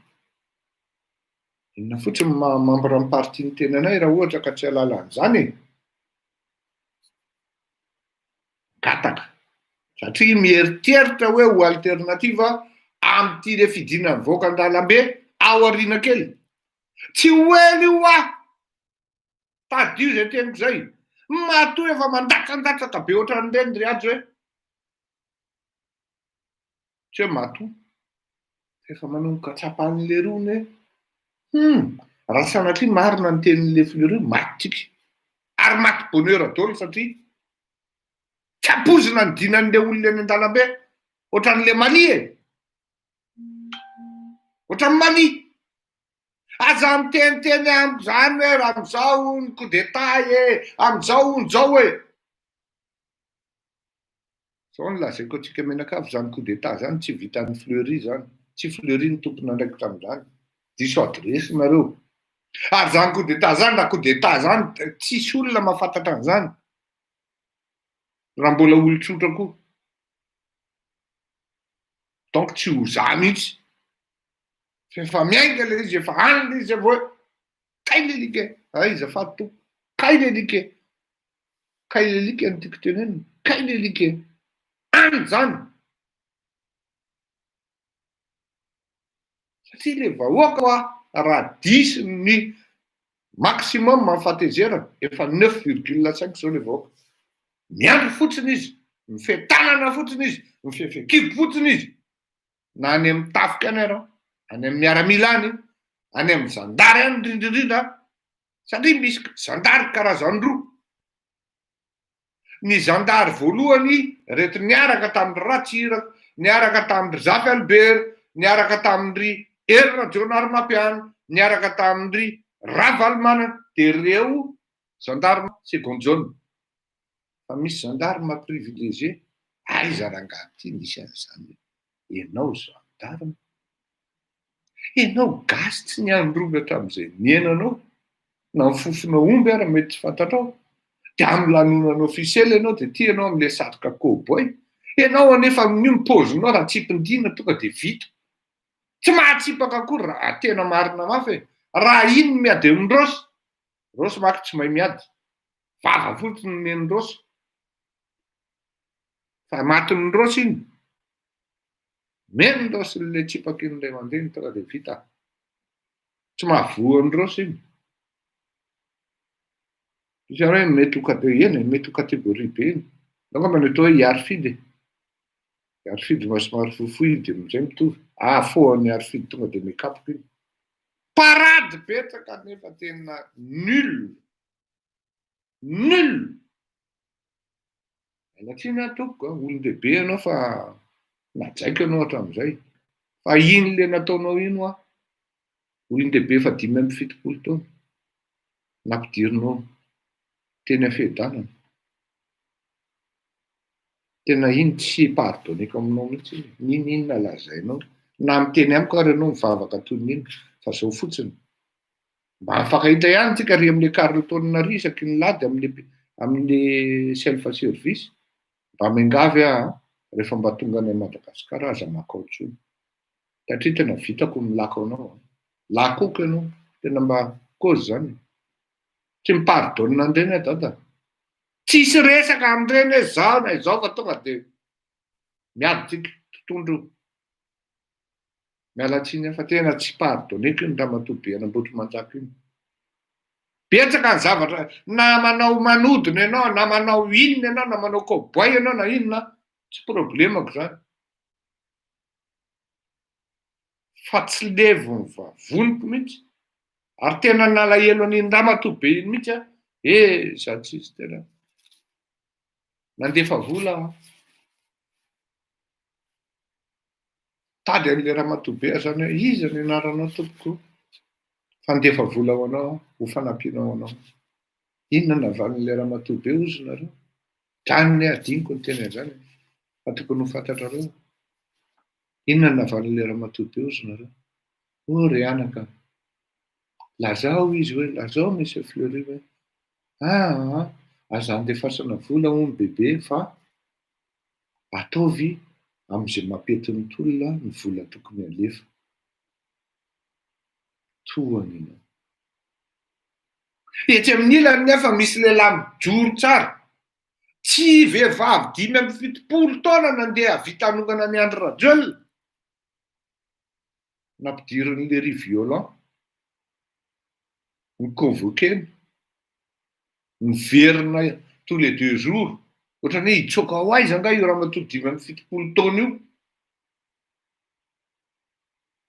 Inona fotsiny membre ny parti ny tenanay raha ohatra ka tsy halala an'izany e. Gataka. Satria mieritseritra hoe ho alternativa amin'ity le fidinana mivoaka an-dalambe ao aoriana kely. Tsy ho ela io tadio zay teniko zay. Matoa efa mandatsandatsaka be ohatran'ireny ry azy hoe tsy hoe matoa efa manomboka tsapan'le rony hoe raha sanatria marina ny tenin'le Fleury maty tsika ary maty bonheur daholo satria tsy ampozina ny dinan'le olona eny an-dalambe ohatran'le Mali ohatran'ny Mali aza miteniteny am'izany hoe raha am'izao ny coup d'état am'izao nizao zao ny lazaiko atsika menakavy zany coup d'état zany tsy vitan'ny Fleury zany tsy Fleury ny tompona ndraiky tamin'izany diso adresy nareo ary zany coup d'état zany raha coup d'état zany tsisy olona mahafantatra an'izany raha mbola olon-tsotra koa donc tsy ho za mihitsy efa miainga le izy efa any le izy avao hoe kay lelike azafady tompo kay lelike no tiako tenenina kay lelike any zany satria le vahoaka raha diso ny maximum mafatezerana efa 9,5 zao le vahoaka miandry fotsiny izy mifetanana fotsiny izy mifefekibo fotsiny izy na any amin'ny tafika any arao any amin'ny miaramila any any amin'ny zandary any indrindrindrindra satria misy zandary karazany roa ny zandary voalohany reto niaraka tamin'ny Ratsira niaraka tamin'ny Zafy Albert niaraka tamin'ny Erra Jonary Mapiano niaraka tamin'ny Ravalmana de reo gendarme secondaire fa misy gendarme privilégié aiza rangahy nisy an'izany ianao gendarme ianao gasy tsy niandrovatra amin'izay niainanao na mifofona omby ary mety tsy fantatrao de amin'ny lanonana ofisiely ianao de tia ianao amin'le satroka cowboy ianao anefa amin'io pozinao raha tsipindina tonga de vita tsy mahatsipaka akory raha tena marina mafy raha iny miady amin'ny rosy maky tsy mahay miady vava fotsiny neny rosy fa matin'ny rosy iny meny rosy le tsipaka in'ilay mandeny tonga de vita tsy mahavoan'ny rosy iny izany hoe mety ho kategoria be iny angamba ny atao hoe hiarifidy somary fohifohy amizay mitovy foan'ny hiarifidy tonga de mikapoka iny parady betsaka nefa tena nul anatsina atoko olon-dehibe ianao fa najaiko ianao hatramin'izay fa iny le nataonao ino olon-dehibe fa 5 taona nampidirinao teny afedanana tena iny tsy pardoneko aminao mihitsy ninona lazainao na miteny amiko ary ianao mivavaka toy n'iny fa zao fotsiny mba afankahita ihany tsika ry amin'le Carlton nary isaky ny lady amin'le self service mba miangavy rehefa mba tonga any Madagasikara aza makaotsony satria tena vitako milako anao lakoko ianao tena mba cause zany tsy mipardonna andreny dada tsisy resaka amin'ireny hoe zao na izao fa tonga de miady tsika tontondro mialatsiny fa tena tsy pardonneko iny ramatoabe anambotry manjaka iny betsaka ny zavatra na manao manodina ianao na manao inona ianao na manao cowboy ianao na inona tsy problemako zany fa tsy levo ny vavoniko mihitsy ary tena nalahelo an'iny ramatoabe iny mihitsy za tsisy tena nandefa vola tady an'le ramatoabe zany hoe iza ny anaranao tompoko fandefa vola ho anao ho fanampianao anao inona navan'le ramatoabe ozy nareo drany adiniko ny teny zany fa tokony ho fantatrareo inona navan'le ramatoabe ozy nareo ry anaka lazao izy hoe lazao monsieur Fleury hoe aza andefasana vola hono bebe fa ataovy am'izay mampietiny tolona ny vola tokony alefa toanina etsy amin'ny ilany nefa misy lehilahy mijoro tsara tsy vehivavy 5 taona nandeha vitanongana ny Andry Rajoelina nampidirin'le Ry Violent ny convoqueny miverina tous les 2 jours. Ohatrany hoe hitsoaka ho aiza nga io raha matoa 5-7 taona io.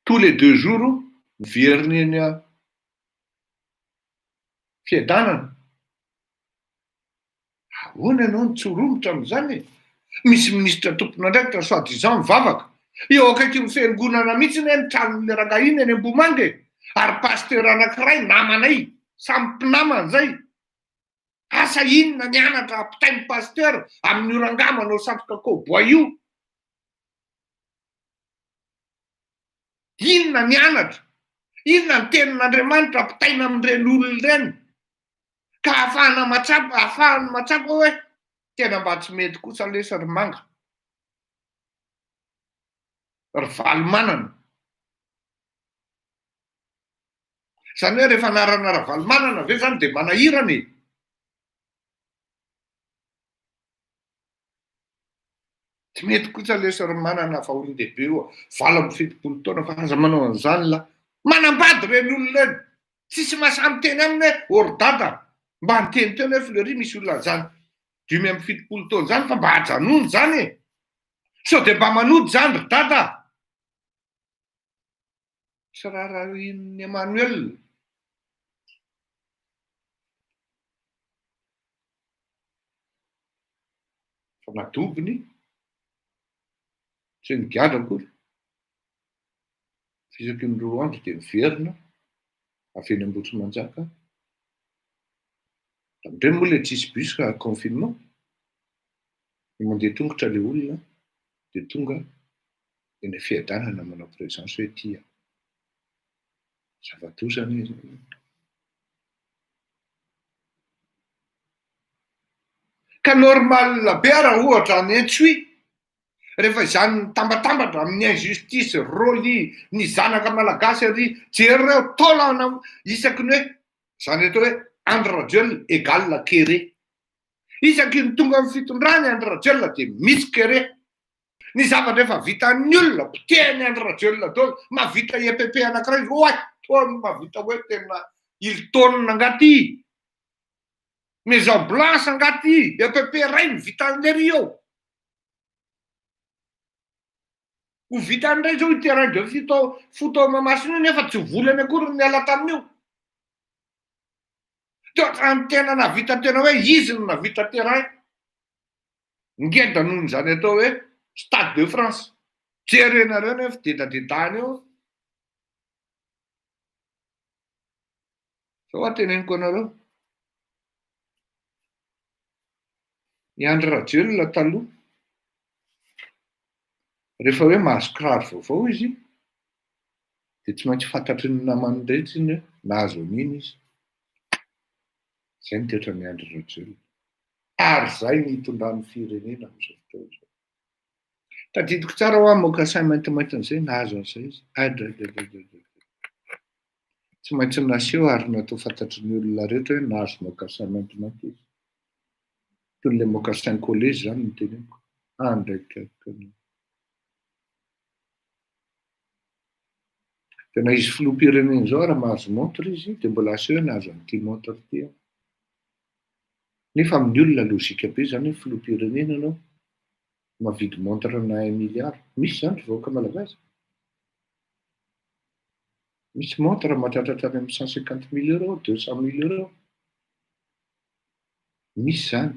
Tous les 2 jours miverina eny fiadanana. Ahoana ianao nitsoromotra am'izany e? Misy minisitra tompon'andraikitra sady izao mivavaka. Eo akaiky ny fiangonana mihitsy ny tranon'le rangahy iny eny Ambomanga e. Ary pasteur anankiray namanay, samy mpinamana zay. Asa inona ny anatra ampitainy pasteur amin'io rangahy manao satroka koboa io? Inona ny anatra? Inona ny tenin'Andriamanitra ampitaina amin'ireny olona ireny? Ka ahafahany matsapa hoe tena mba tsy mety kosa lesa ry manga. Ry valomanana. Zany hoe rehefa narana ry valomanana ve zany dia manahirana e. Tsy mety kosa lesa ry manana fa olon-dehibe io 7-70 taona fa aza manao an'izany la manambady reny olona reny. Tsisy mahasamy teny aminy hoe ôrdada. Mba niteny teny hoe Fleury misy olona zany 5-70 taona zany fa mba hajanony zany e. Sao dia mba manody zany ry dada. Sy rarahin'ny Emmanuel. Fa nadobiny. Tsy nigadra akory. Fisaky ny 2 andro dia miverina. Avy eny Ambohitrimanjaka. Amindreny moa ilay tsisy bus ka confinement. Mandeha tongotra ilay olona dia tonga eny fiadanana manao présence hoe tia. Zava-doza izy. Ka normal be raha ohatra ny Entsoy. Rehefa izany nitambatambatra amin'ny injustice rôly ny zanaka malagasy ary jery reo taolana isaky ny hoe zany atao hoe Andry Rajoelina égale kere. Isaky ny tonga amin'ny fitondrany Andry Rajoelina dia misy kere. Ny zavatra efa vitan'ny olona potehiny Andry Rajoelina daholo mahavita EPP anankiray oay toany mahavita hoe tena Hilton angaty. Maison Blanche angaty EPP ray ny vitan'lery eo. Ho vitan'indray zao iterandreo foto Mahamasina nefa tsy volany akory niala tamin'io. Tena tena navita tena hoe izy no navita terrain. Ngeda noho zany atao hoe Stade de France. Jerenareo nefa fidedadedahany eo. Zao ateneniko anareo. I Andry Rajoelina taloha. Rehefa hoe mahazo kiraro vaovao izy dia tsy maintsy fantatry ny namany rehetra iny hoe nahazo an'iny izy. Zay ny toetra ny Andry Rajoelina. Ary zay ny hitondrany firenena amin'izao fotoana izao. Tadidiko tsara ho mocassin maintimaintin'izay nahazo an'izay izy. Tsy maintsy naseho ary natao fantatry ny olona rehetra hoe nahazo mocassin maintimainty izy. Toy ilay mocassin collège zany ny teneniko. Ndraiky. Tena izy filoham-pirenena izao raha mahazo montre izy dia mbola aseho nahazo an'ity montre ity. Nefa amin'ny olona lôjika be zany hoe filoham-pirenena anao mavidy montre na 1 milliard. Misy zany vahoaka malagasy. Misy montre mahatratratra any amin'ny 150 000 €, 200 000 €. Misy zany.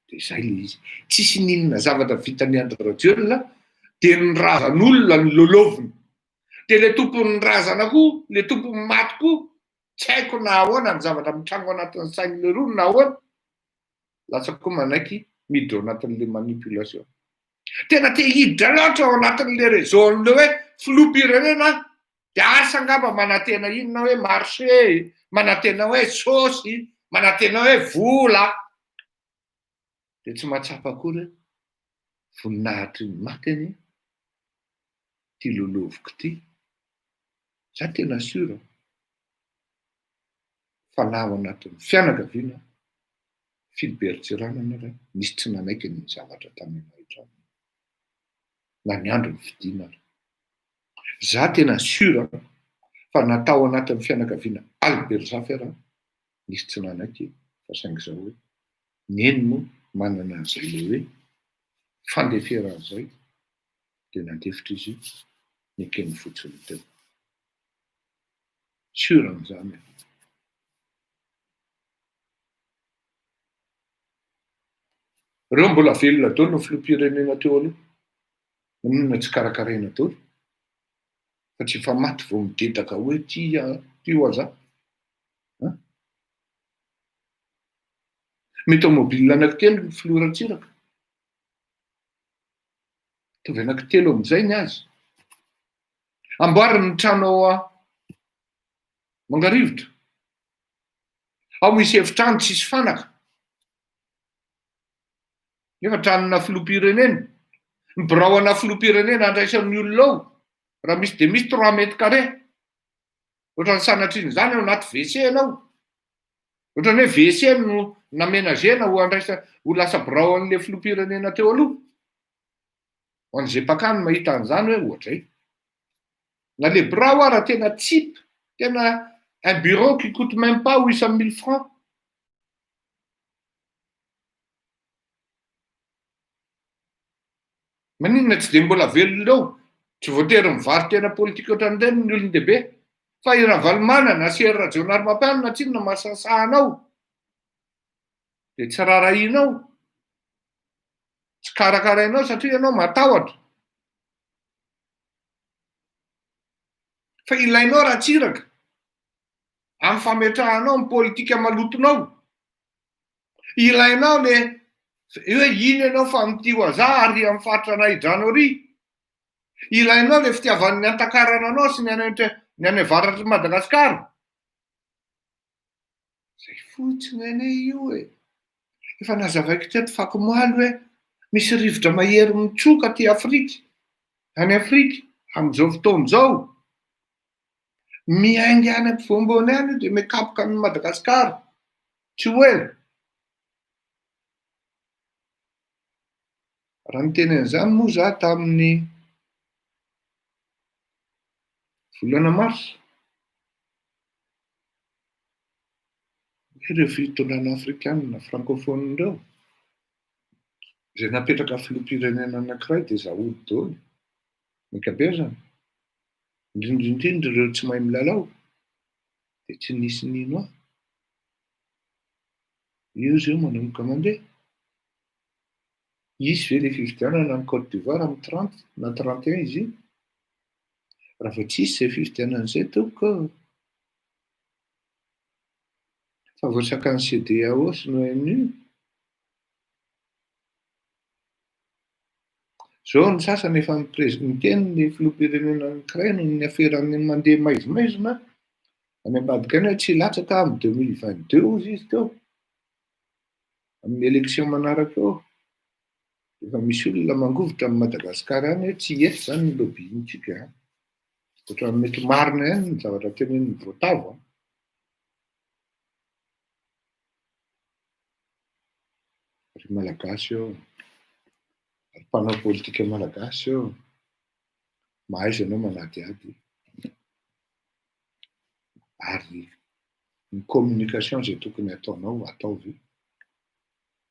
Dia izay le izy. Tsisy ninona zavatra vitan'ny Andry Rajoelina dia ny razan'olona ny lôloviny. Dia ilay tompon'ny razana koa, ilay tompon'ny maty koa, tsy haiko na ahoana ny zavatra mitrango anatin'ny sain'ilay roa na ahoana. Lasa koa manaiky miditra ao anatin'ilay manipulation. Tena te hiditra loatra ao anatin'ilay réseau an'ilay hoe filoham-pirenena dia asa angamba manantena inona hoe marché, manantena hoe saosy, manantena hoe vola. Dia tsy mahatsapa akory voninahitry ny maty any ty lôloviko ty. Za tena sura fa na ao anatin'ny fianakaviana Philbert Tsiranana raha misy tsy nanaiky ny zavatra tamin'ny hatrany. Na ny andro ny fidinana. Za tena sura fa natao anatin'ny fianakaviana Albertzafa raha nisy tsy nanaky fa saingy zao hoe neny moa manana an'izay le hoe fandeferan'izay dia nandefitra izy nikeny fotsiny teo. Suran'izany. Reo mbola velona daholo ny filoham-pirenena teo aloha. Maninona tsy karakaraina daholo? Satria fa maty vao midedaka hoe ty ho aza. Mety mobile anankitelo ny filoha Ratsiraka. Tovy anankitelo amin'izay ny azy. Amboariny ny trano Mangarivotra. Ao misy efitrano tsisy fanaka. Nefa tranona filoham-pirenena. Ny biraona filoham-pirenena andraisan'ny olona ao. Raha misy dia misy 3 mètres carrés. Ohatran'ny sanatriany izany ao anaty WC ao. Ohatran'ny hoe WC no namenazena ho lasa birao an'ilay filoham-pirenena teo aloha. Ho an'izay mpakany mahita an'izany hoe ohatra izay. Na le birao raha tena cheap, tena un bureau qui coûte même pas 800 000 francs. Maninona tsy dia mbola velona eo? Tsy voatery mivary tena politika ohatran'ireny ny olon-dehibe. Fa i Ravalomanana na Sery Rajaonarimampianina tsinona mahasasahanao? Dia tsy rarahinao. Tsy karakarainao satria ianao matahotra. Fa ilainao Ratsiraka. Amin'ny fametrahanao ny politika malotonao. Ilainao le hoe iny ianao fa mity ho aza ary amin'ny faritra anahidranao ary. Ilainao le fitiavan'ny antakarana anao sy ny any avaratry Madagasikara. Zay fotsiny anie io e. Efa nazavaiko teto fakomoaly hoe misy rivotra mahery mitsoka aty Afrika. Any Afrika amin'izao fotoana izao. Miainga any ampovoanboany any dia mikapoka ny Madagasikara. Tsy hoe. Raha ny teny an'izany moa za tamin'ny volana Marsa. Ireo fitondrana Afrikanina francophone ireo. Izay napetraka filoham-pirenena anankiray dia zahody daholo. Ny ankabezany. Indrindra ireo tsy mahay milalao. Dia tsy nisy nino aho. Io zao manomboka mandeha. Isy ve ilay fifidianana ny Côte d'Ivoire amin'ny 30 na 31 izy io. Raha vao tsisy izay fifidianana izay tompoko. Fa voasaka ny CEDEAO sy ny ONU. Zao ny sasany efa niteny ny filoham-pirenena anankiray no ny aferany mandeha maizimaizina any ambadika any hoe tsy latsaka amin'ny 2022 izy teo. Amin'ny élection manaraka eo. Efa misy olona mangovotra amin'ny Madagasikara any hoe tsy eto izany ny lobbyintsika. Ohatran'ny mety marina ihany ny zavatra tenenin'ny voatavo. Ry Malagasy eo. Ry mpanao politika Malagasy eo. Mahaiza ianao manadiady. Ary ny communication izay tokony ataonao ataovy.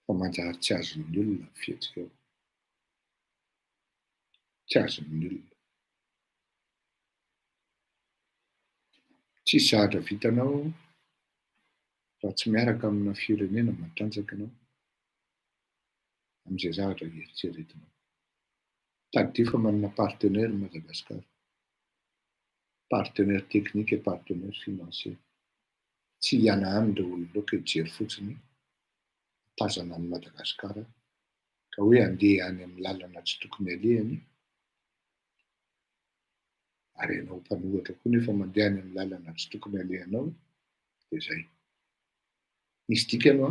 Fa manjary tsy azon'ny olona fihetsika eo. Tsy azon'ny olona. Tsisy zavatra vitanao raha tsy miaraka amina firenena matanjaka ianao amin'izay zavatra eritreretinao. Taddia fa manana partenaire Madagasikara. Partenaire technique et partenaire financier. Tsy hianahany ireo olona loatra hijery fotsiny tazana amin'ny Madagasikara ka hoe andeha any amin'ny lalana tsy tokony alehany. Ary ianao mpanohatra koa nefa mandeha any amin'ny lalana tsy tokony alehanao dia izay. Nisy dikany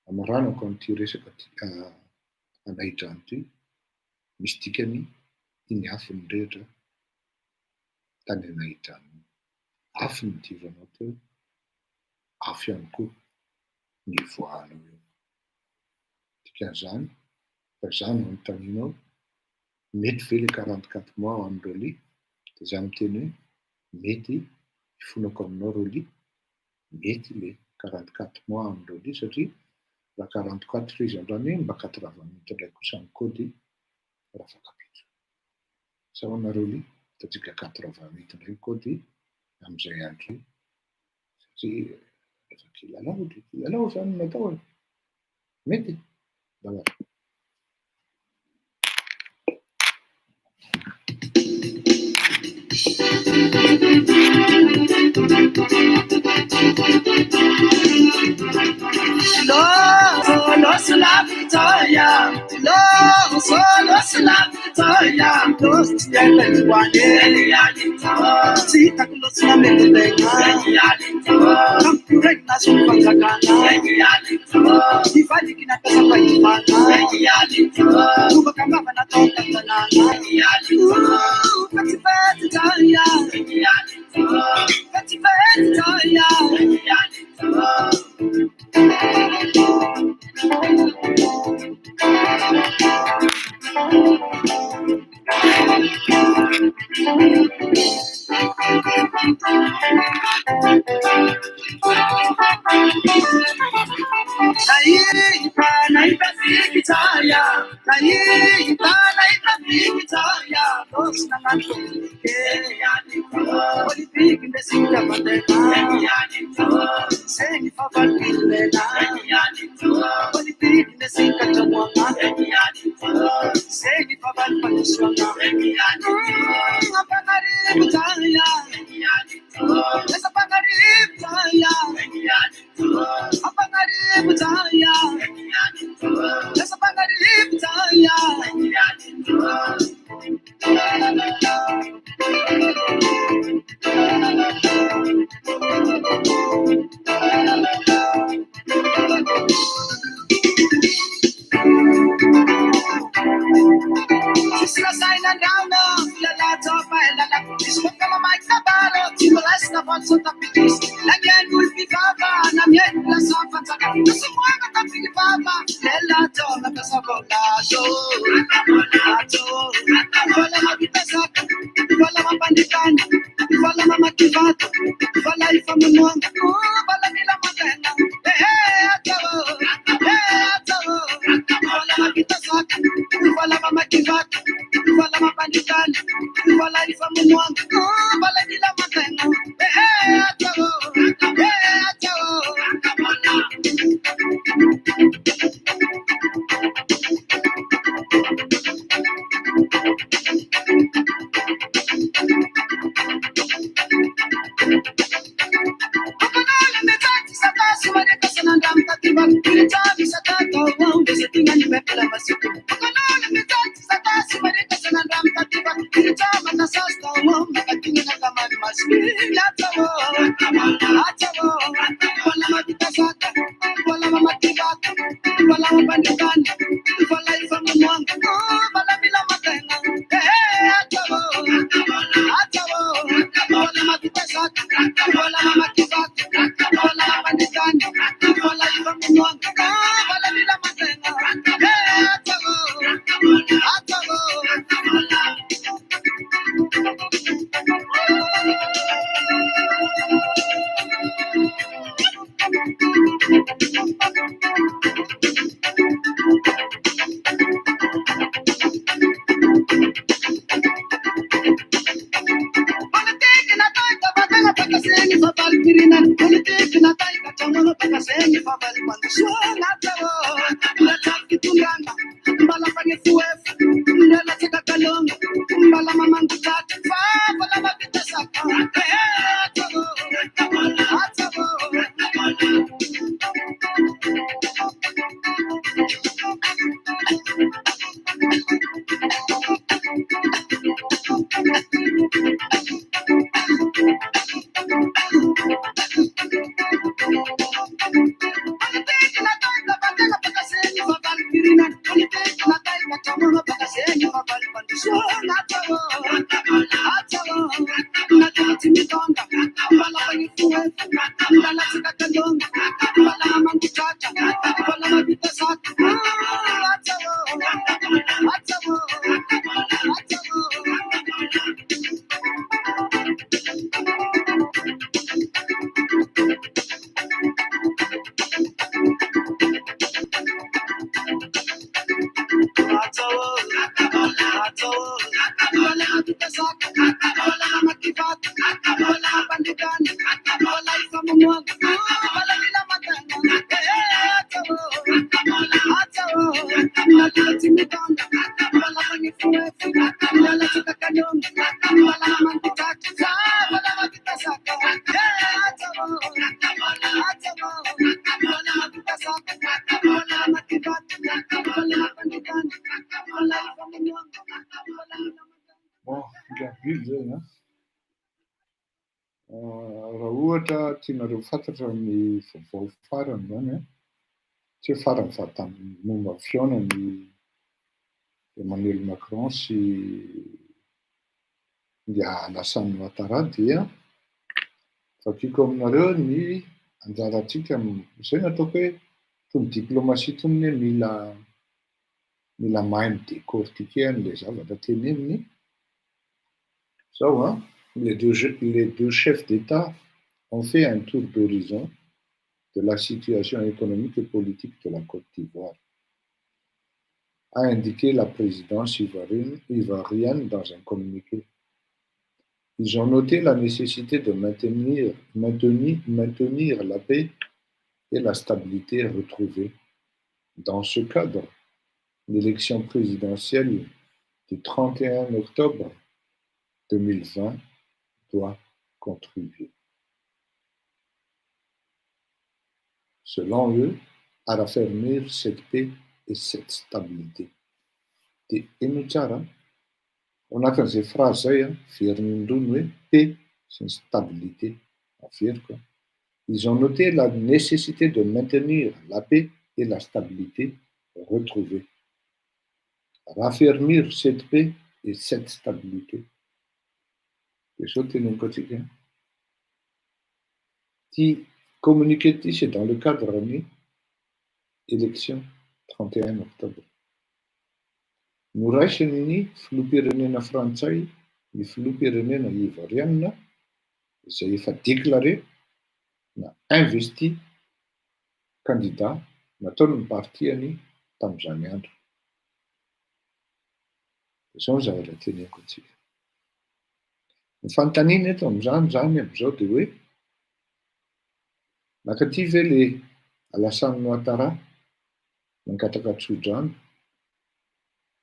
amaranako an'ity resaka anahidrano ity. Misy dikany iny afo ny rehatra tany anahidrano. Afo ny divanao teo. Afo ihany koa ny voahanao eo. Dikan'izany fa izany no anontanianao mety ve ilay 44 mois androly dia izaho miteny hoe mety ifonako aminao roly mety le 44 mois amin'ireo ly satria raha 44 izy andrano iny mba 80 minutes indray kosa ny kody raha fakapitso sahoanareo ly hitatsika 80 minutes indray kody amin'izay andro satria efa kilalao zany natao mety davara Los la victoria, los la victoria, los tiene iguale, sita con los la metenga, campure na su pangakana, di fadi kina pesa pa imana, tuba kama na toka tanana, pati pati taya, pati pati taya. Naita Victoria, dos nanganto, politik indesinga bandera, seni faval pilena, politik indesinga jamwanga, seni faval paniswana, apangari Victoria, esa apangari Victoria, apangari Victoria. Let's up on the lip Sisla sign and down la top la this book on my cabalo to the last of us of the pictures again will be baba na yet la safa this is one of the big baba la top la safa wala mabitasa wala mapandikana wala mamakivato wala ifamunwanga wala bila magana atawo wala mabitasa wala mamakivato wala mapandikana wala ifamunwanga wala bila magana atawo Zay raha ohatra tianareo fantatra ny vaovao farany zany a, tsy hoe farany fa tamin'ny momba ny fihaonany Emmanuel Macron sy ndia Alassane Ouattara dia vakiako aminareo ny anjarantsika zay no ataoko hoe tony diplomasia tony hoe mila mahay midécortiquer an'ilay zavatra teneniny. Zao les deux chefs d'État ont fait un tour d'horizon de la situation économique et politique de la Côte d'Ivoire, a indiqué la présidence ivoirienne dans un communiqué. Ils ont noté la nécessité de maintenir la paix et la stabilité retrouvée. Dans ce cadre, l'élection présidentielle du 31 octobre 2020 doit contribuer, selon eux, à raffermir cette paix et cette stabilité. Dia ino tsara ao anatin'izay phrase zay veriny hoe paix et stabilité averiko. Ils ont noté la nécessité de maintenir la paix et la stabilité retrouvée. Raffermir cette paix et cette stabilité. Dia sao teneniko atsika. Ty communiqué ty c'est dans le cadre ny élection 31 octobre. Noraisiny ny filoham-pirenena frantsay ny filoham-pirenena ivoiriana izay efa déclaré na investi candidat nataony ny partiany tamin'izany andro. Zao ny zavatra teneniko atsika. Ny fanontaniana eto amin'izany zany amin'izao dia hoe mankaty ve le Alassane Ouattara nangatakatsodra any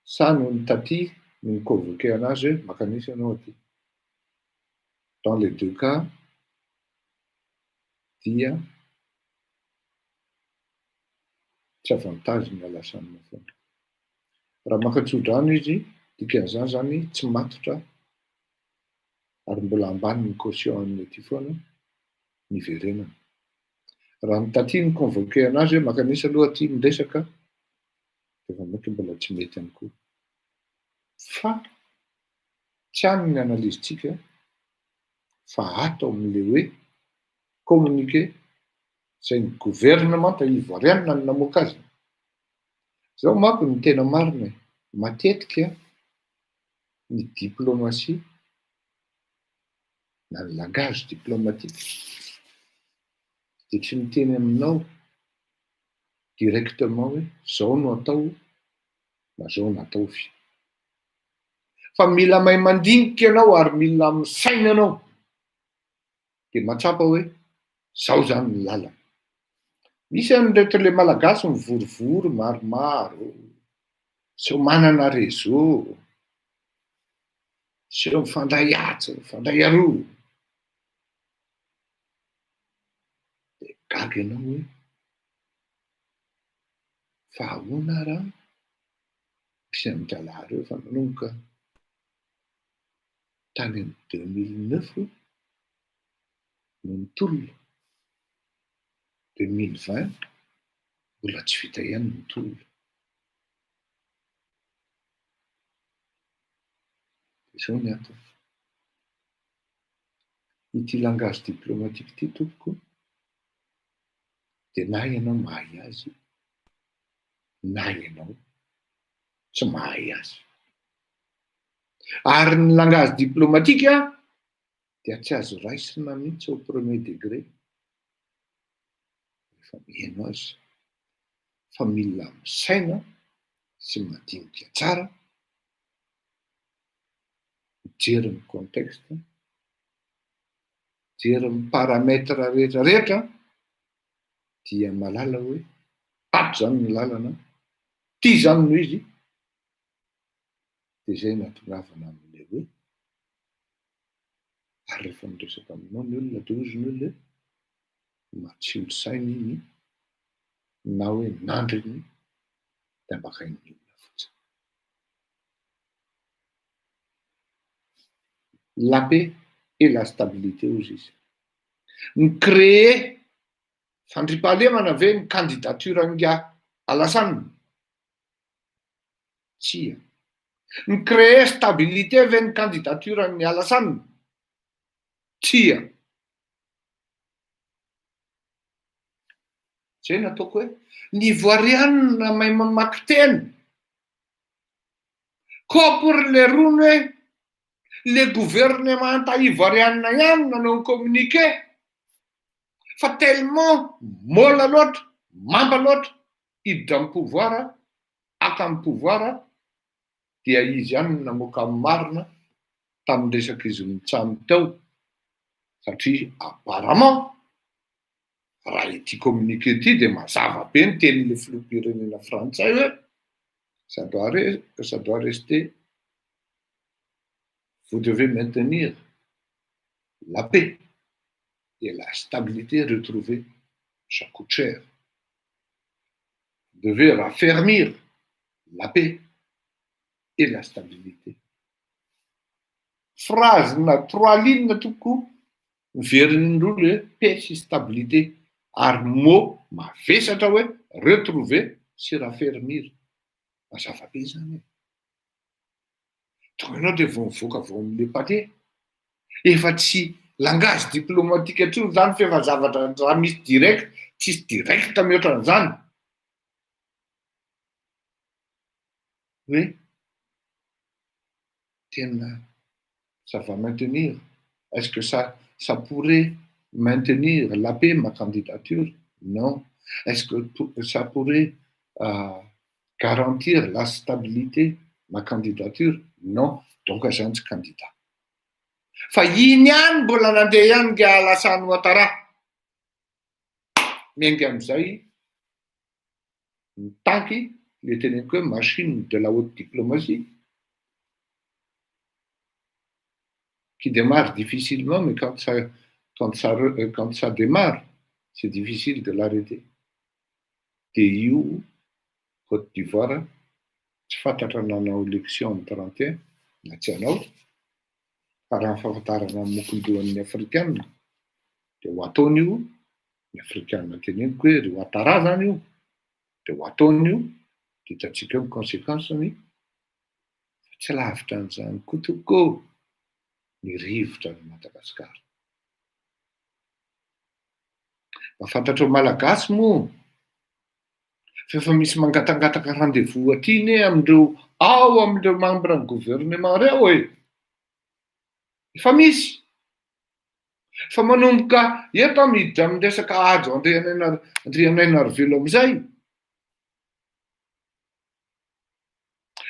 sa no ny taty no niconvoqué anazy hoe makanisy ianao aty. Dans les deux cas dia tsy avantage ny Alassane foana. Raha mankatsodra any izy dikan'izany zany tsy matotra ary mbola ambany ny caution amin'ny aty foana ny verenana. Raha ny taty ny convoqué anazy hoe makanisy aloha aty miresaka efa mety mbola tsy mety ihany koa. Fa tsy hany ny analyzitsika fa ato amin'le hoe communiqué zay ny gouvernement ivoiriana no namoaka azy. Zao manko ny tena marina matetika ny diplomatie na ny langage diplomatique dia tsy miteny aminao directement hoe zao no atao na zao no ataovy. Fa mila mahay mandinika ianao ary mila misaina ianao dia mahatsapa hoe zao zany ny lalana. Misy an'ireto le malagasy mivorivory maromaro, sao manana réseau, sao mifandray atsa, mifandray aroa. Dia gaga ianao hoe fa ahoana raha misy an-dralahy reo fa nanomboka tany amin'ny 2009 no nitolona 2020 mbola tsy vita ihany ny tolona. Zao ny antony. Ity langage diplomatique ity tompoko dia na ianao mahay azy na ianao tsy mahay azy. Ary ny langage diplomatique dia tsy azo raisina mihitsy au premier degré rehefa mihaino azy. Fa mila misaina sy madinika tsara, mijery ny contexte, mijery ny paramètre rehetrarehetra dia malala hoe ato zany ny lalana, ty zany no izy. Dia zay natongavana amin'ilay hoe ary rehefa miresaka aminao ny olona dia ozy ny olona hoe matsilo saina iny na hoe nandriny de ambakainy olona fotsiny. La paix et la stabilité ozy izy. Ny créer fandriampahalemana ve ny candidature-nga Alassane? Tsia. Ny créer stabilité ve ny candidature-ny Alassane? Tsia. Zay ny ataoko hoe ny ivoirianina mahay mamaky teny. Ko pour les roune hoe le gouvernement ivoirianina ihany nanao communiqué fa tellement mola loatra, mamba loatra hiditra amin'ny pouvoir, aka amin'ny pouvoir dia izy ihany no namoaka amin'ny marina tamin'ny resaka izy mitsamo teo satria apparemment raha ity communiqué ity de mazava be ny tenin'le filoham-pirenena frantsay hoe ça doit rester, vous devez maintenir la paix et la stabilité retrouvée, ça coûte cher. Vous devez raffermir la paix et la stabilité. Phrase na 3 lignes tokoa miverin'indreo le paix sy stabilité ary mot mavesatra hoe retrouver sy raffermir. Mazava be zany. Tonga ianao de vao mivoaka vao amin'le palier. Efa tsy langage diplomatique intsony zany fa efa zavatra raha misy direct, tsisy direct mihoatra an'izany. Oui. Tena ça va maintenir. Est-ce que ça pourrait maintenir la paix, ma candidature? Non. Est-ce que ça pourrait garantir la stabilité, ma candidature? Non. Donc azany tsy candidat. Fa iny ihany mbola nandeha ihany nga Alassane Ouattara. Miainga amin'izay mitanky le teneniko hoe machine de la haute diplomatie qui démarre difficilement, mais quand ça démarre, c'est difficile de l'arrêter. TIU, Côte d'Ivoire, tsy fantatra nanao élection amin'ny 31, na tsy hanao, fa raha ny fahafantarana ny mokondohan'ny afrikanina, de ho ataony io, ny afrikanina teneniko hoe ry Ouattara zany io, de ho ataony io, de hitatsika eo ny conséquence-ny, fa tsy lavitra an'izany koa tokoa ny rivotra ny Madagasikara. Mahafantatrao malagasy moa, fa efa misy mangatangataka rendez-vous aty amindreo ao amindreo membre ny gouvernement reo e. Efa misy. Fa manomboka eto miditra amin'ny resaka ajo Andrianay Narvelo amin'izay.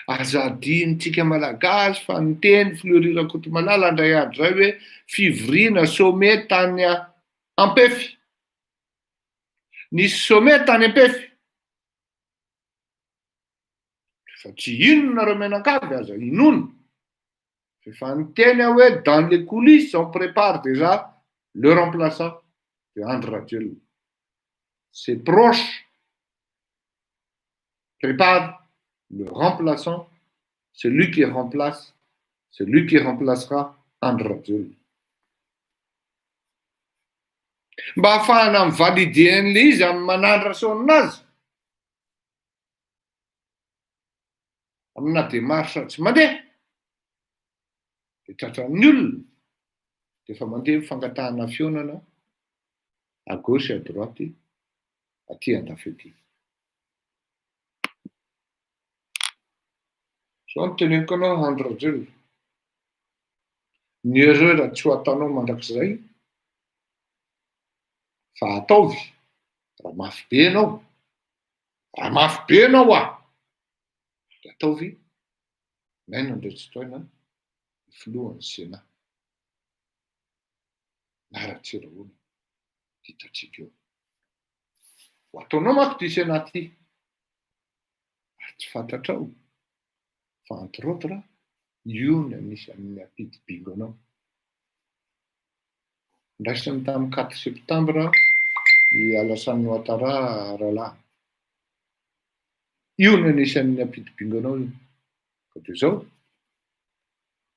Aza adinitsika malagasy fa ny teny Fleury Rakotomalala andray andro zay hoe fivoriana sommet tany Ampefy. Nisy sommet tany Ampefy. Fa tsy inona reo menakavy aza inono. Fa ny teny hoe dans les coulisses on prépare déjà le remplaçant de Andry Rajoelina. Ses proches préparent le remplaçant, celui qui remplacera Andry Rajoelina. Mba ahafahana mivalider an'le izy amin'ny manandra soninazy. Amina démarche tsy mandeha. De tratran'ny olona. De fa mandeha mifangatahana fionana à gauche et à droite, aty andafy. Zao ny teneniko anao Andry Rajoelina. Ny erreur tsy ho ataonao mandrakizay, fa ataovy, raha mafy be anao, de ataovy, maina andretsotoina ny filohan'ny Sénat. Na Ratsirahona, hitatsika eo. Ho ataonao manko ty Sénat ty, ary tsy fantatrao, fa entre autres, io ny anisy amin'ny ampidi-bingo anao. Ndraisiny tamin'ny 4 septembre i Alassane Ouattara rahalahy. Io no anisan'ny ampidibinganao io. Ka dia zao,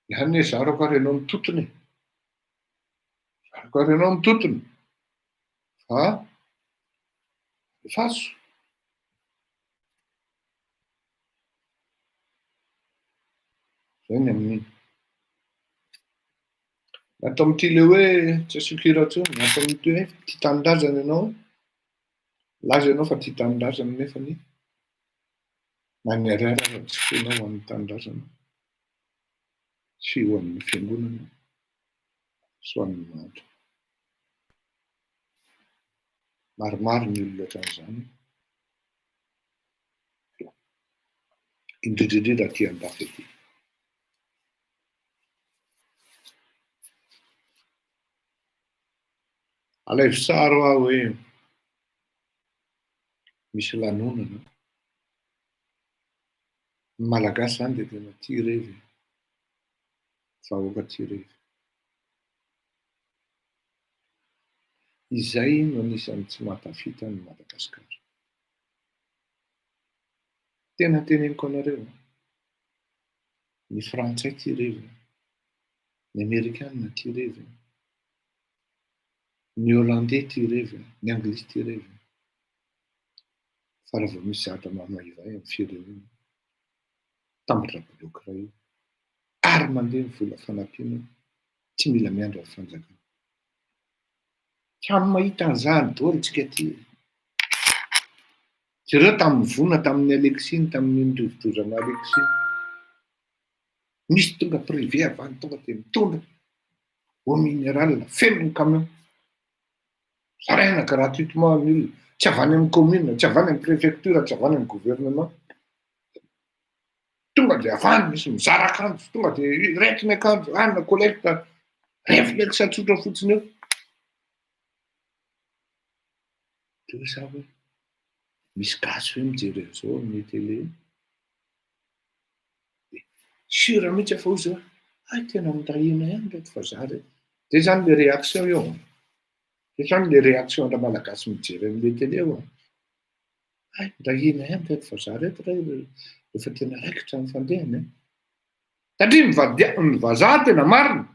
ihany hoe zaho rako arenao mitotony. Zarako arenao mitotony. Fa faso. Zay ny amin'iny. Natao amin'ity le hoe tsy asokira intsony, natao amin'ity hoe tia tanindrazana ianao. Laza ianao fa tia tanindrazana nefany na ny ariary aza tsy foinao ho an'ny tanindrazana. Tsy ho an'ny fiangonana. Sy ho an'ny mahandro. Maromaro ny olona ohatran'izany. Indrindra aty an-dafy aty. Alaivo tsara aho hoe misy lanonana. Ny Malagasy zany dia tena tia revy. Vahoaka tia revy. Izay no anisan'ny tsy mahatafita ny Madagasikara. Tena teneniko anareo. Ny Frantsay tia revy. Ny Amerikanina tia revy. Ny Hollandais tia revy. Ny Anglisy tia revy. Fa raha vao misy zavatra mamahivay amin'ny firenena, tambatra boloky iray, ary mandeha ny vola fanampiana, tsy mila miandry amin'ny fanjakana. Samy mahita an'izany daholo tsika ty. Jereo tamin'ny vona, tamin'ny Alexiny, tamin'ny rivodrozana Alexiny. Misy tonga privé avy any tonga dia mitondra eau minérale feno ny camion. Zaraina gratuitement ny olona. Tsy avy any amin'ny commune, tsy avy any amin'ny préfecture, tsy avy any amin'ny gouvernement. Tonga dia avy any misy mizara akanjo, tonga dia reky ny akanjo, any na collecte, réflexe tsotra fotsiny eo. Dia sao hoe misy gasy hoe mijery zao amin'ny télé. Sura mihitsy efa ozy hoe tena mitahina ihany reto fa za reto. Dia zany le réaction eo. Dia zany le réaction ra Malagasy mijery amin'ilay télé eo. Mitahina ihany reto fa za reto rehefa tena raikitra ny fandehany. Satria ny vazaha tena marina.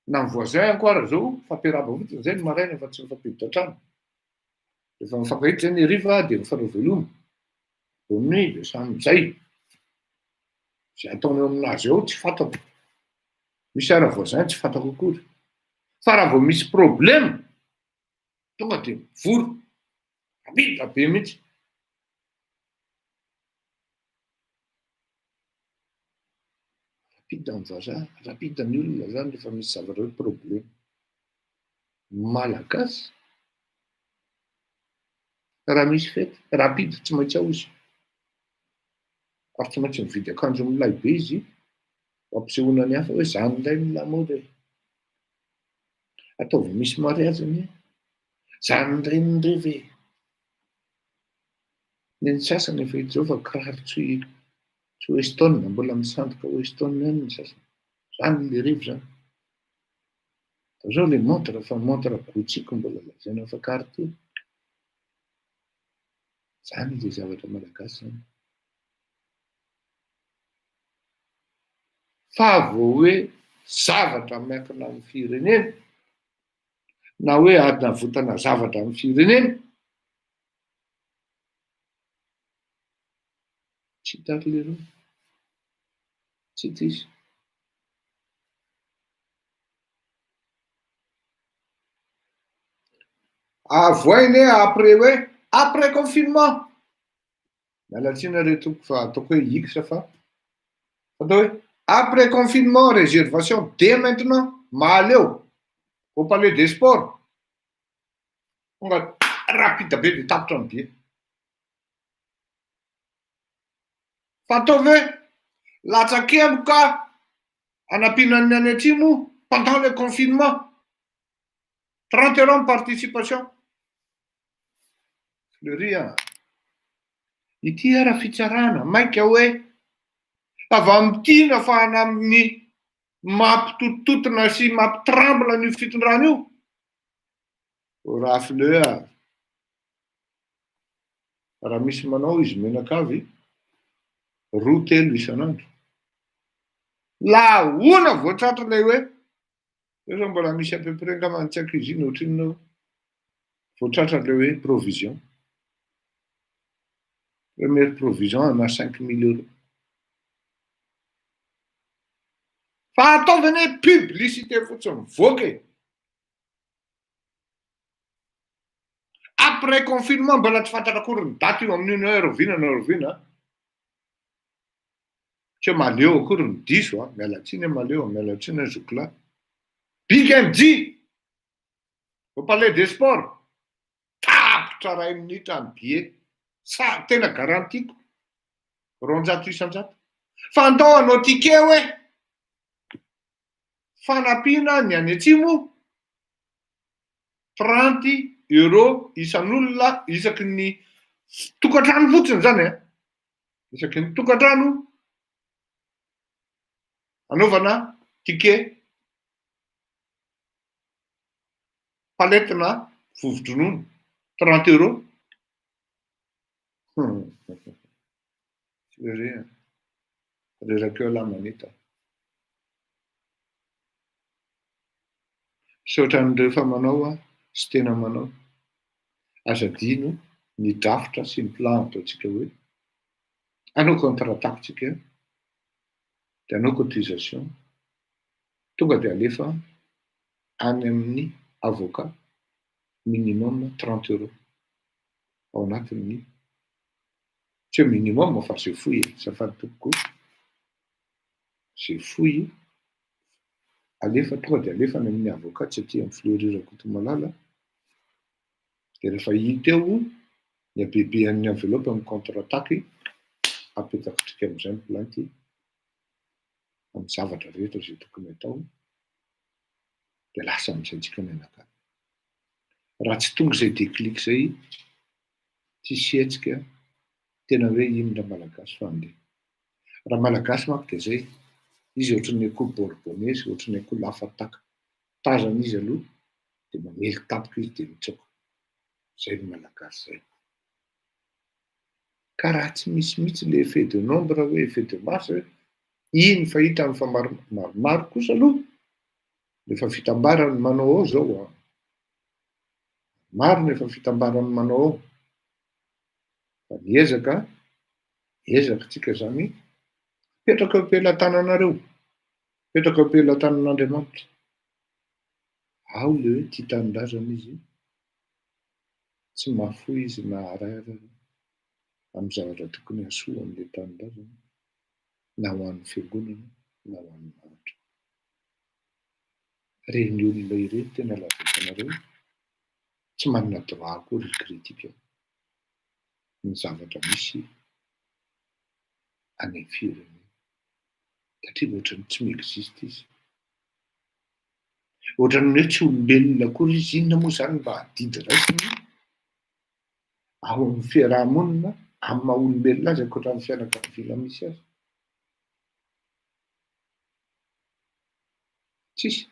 Na ny voisin akoara zao fampiarahaba fotsiny zay ny maraina fa tsy mifampiditra trano. Rehefa mifankahita zay ny hariva dia mifanao veloma. Bonne nuit dia samy izay. Izay ataony eo aminazy eo tsy fantako. Misy ara voisin tsy fantako akory. Fa raha vao misy problème, tonga dia mivory. Rapida be mihitsy. Rapida ny vazaha, rapida ny olona zany rehefa misy zavatra hoe problème. Malagasy. Raha misy fety, rapida tsy maintsy ao izy. Ary tsy maintsy mividy akanjo milay be izy, ampisehoana ny hafa hoe zany indray ny lamaody. Ataovy misy mariazy anie, zany indray ny revy. Ny sasany efa hita zao fa kiraro tsy Weston, mbola misandoka Weston ihany ny sasany. Zany le revy zany. Zao le montre fa montre Gucci-ko mbola lazaina fa carte. Zany le zavatra Malagasy zany. Fa vao hoe zavatra miankina amin'ny firenena, na hoe adina votana zavatra amin'ny firenena, tsy hitako leroa. Tsy hita. Avoiny après confinement. Mialatsiny retoko fa ataoko hoe hikitra fa atao hoe après confinement, réservation dès maintenant, maleo au palais des sports. Tonga rapide be dia tapitra ny be. Fa ataovy hoe latsakembo ka hanampiana any atsimo pendant le confinement. 30 € de participation. Fleury ity ara fitsarana mainka hoe avy amin'ity nafahana amin'ny mampitototona sy mampitrambla ny fitondrana io. Raflea, raha misy manao izy menakavy, 2-3 isan'andro. La ona voatratra ilay hoe, io mbola misy à peu près angambany tsy haiko izy iny ohatrin'ny voatratra ilay hoe provision. Première provision ana 5 000 €. Fa ataovana publicité fotsiny mivoaka e. Après confinement mbola tsy fantatra akory ny daty io amin'io na roviana. Tsy maleo akory ny diso a, miala tsiny maleo, miala tsiny zokilahy. Big MG au palais des sports. Tapitra ray minitra ny billet. Sa tena garantiko. 200 isan-jato. Fandao anao ticket hoe fanampiana ny any atsimo 30 € isan'olona isaky ny tokantrano fotsiny zany a. Isaky ny tokantrano anaovana ticket paletina vovo-dronono 30 €. Rerakeo la manita. Saotrany rehefa manao a, sy tena manao. Azadino ny drafitra sy ny plan ataontsika hoe anao contrat taxika dia anao cotisation tonga dia alefa any amin'ny avocat minimum 30 € ao anatin'ny tsy hoe minimum fa zay fohy zafady tokoa zay fohy alefa tonga dia alefa any amin'ny avocat tsy aty amin'ny Fleurirako eto Malala dia rehefa hita eo ny habebehan'ny enveloppe amin'ny contrat tax apetakitrika amin'izay ny planty amin'ny zavatra rehetra zay tokony atao dia lasa amin'izay tsika menaka. Raha tsy tonga izay déclic zay tsisy hetsika tena hoe inona malagasy fa andeha. Raha malagasy manko dia zay, izy ohatran'ny akoho bourbonnaise, ohatran'ny akoho lafataka. Tazana izy aloha dia mamely tampoka izy dia mitsoaka. Zay ny malagasy zay. Ka raha tsy misy mihitsy le effet de nombre hoe effet de masse, iny fahita amin'ny fa maromaro kosa aloha, rehefa fitambarany manao ao zao a. Maro nefa fitambarany manao ao. Fa miezaka tsika zany petraka eo am-pelantananareo, petraka eo am-pelantanan'Andriamanitra. Ao le hoe tia tanindrazana izy, tsy mahafoy izy na arahara amin'ny zavatra tokony hasoa amin'ilay tanindrazana, na ho an'ny fiangonana na ho an'ny maratra. Reny olona ireny tena lazainareo tsy manana droit akory kritika ny zavatra misy any amin'ny firenena satria ohatran'ny tsy miexiste izy. Ohatran'ny hoe tsy olombelona akory izy, inona moa zany mba hadidy raisiny ao amin'ny fiarahamonina amin'ny maha olombelona azy ankoatran'ny fianakaviana misy azy. Tsisy.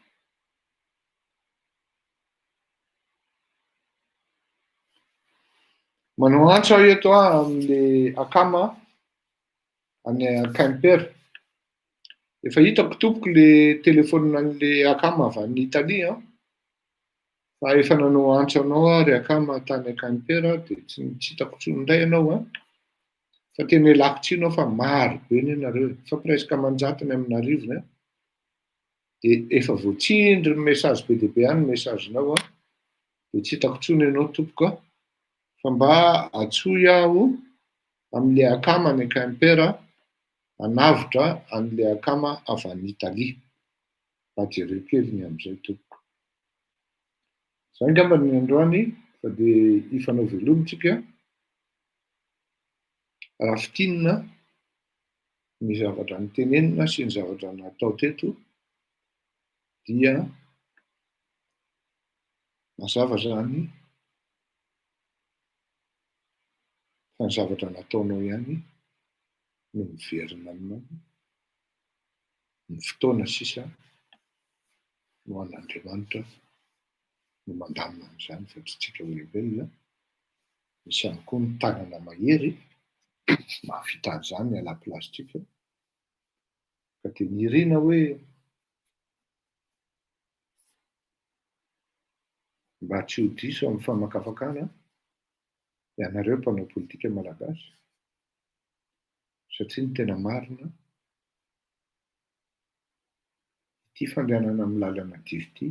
Manao antso aho eto amin'le akama any Quimper. Efa hitako tompoko le telefonan'le akama avy any Italia fa efa nanao antso anao ary akama tany Quimper dia tsy hitako intsony indray ianao fa tena ialako tsiny aho fa maro be ny anareo fa presque aman-jatony amin'Arivo dia efa voatsindry ny message be dia be any ny messagenao dia tsy hitako intsony ianao tompoko fa mba atsoy aho amin'le akama any Quimper hanavitra an'le akama avy any Italia. Mba jereo kely ny amin'izay tompoko. Izay angamba ny androany fa dia hifanao velomitsika. Raha fitinina ny zavatra nitenenina sy ny zavatra natao teto dia mazava zany fa ny zavatra nataonao ihany no miverina aminao. Ny fotoana sisa no an'Andriamanitra no mandamina am'izany fa tsy tsika olombelona. Misy ihany koa ny tanana mahery mahavita an'izany ala plastika ka dia nirina hoe mba tsy ho diso amin'ny famakafakana ianareo mpanao politika malagasy satria ny tena marina ity fandehanana amin'ny lalana diso ity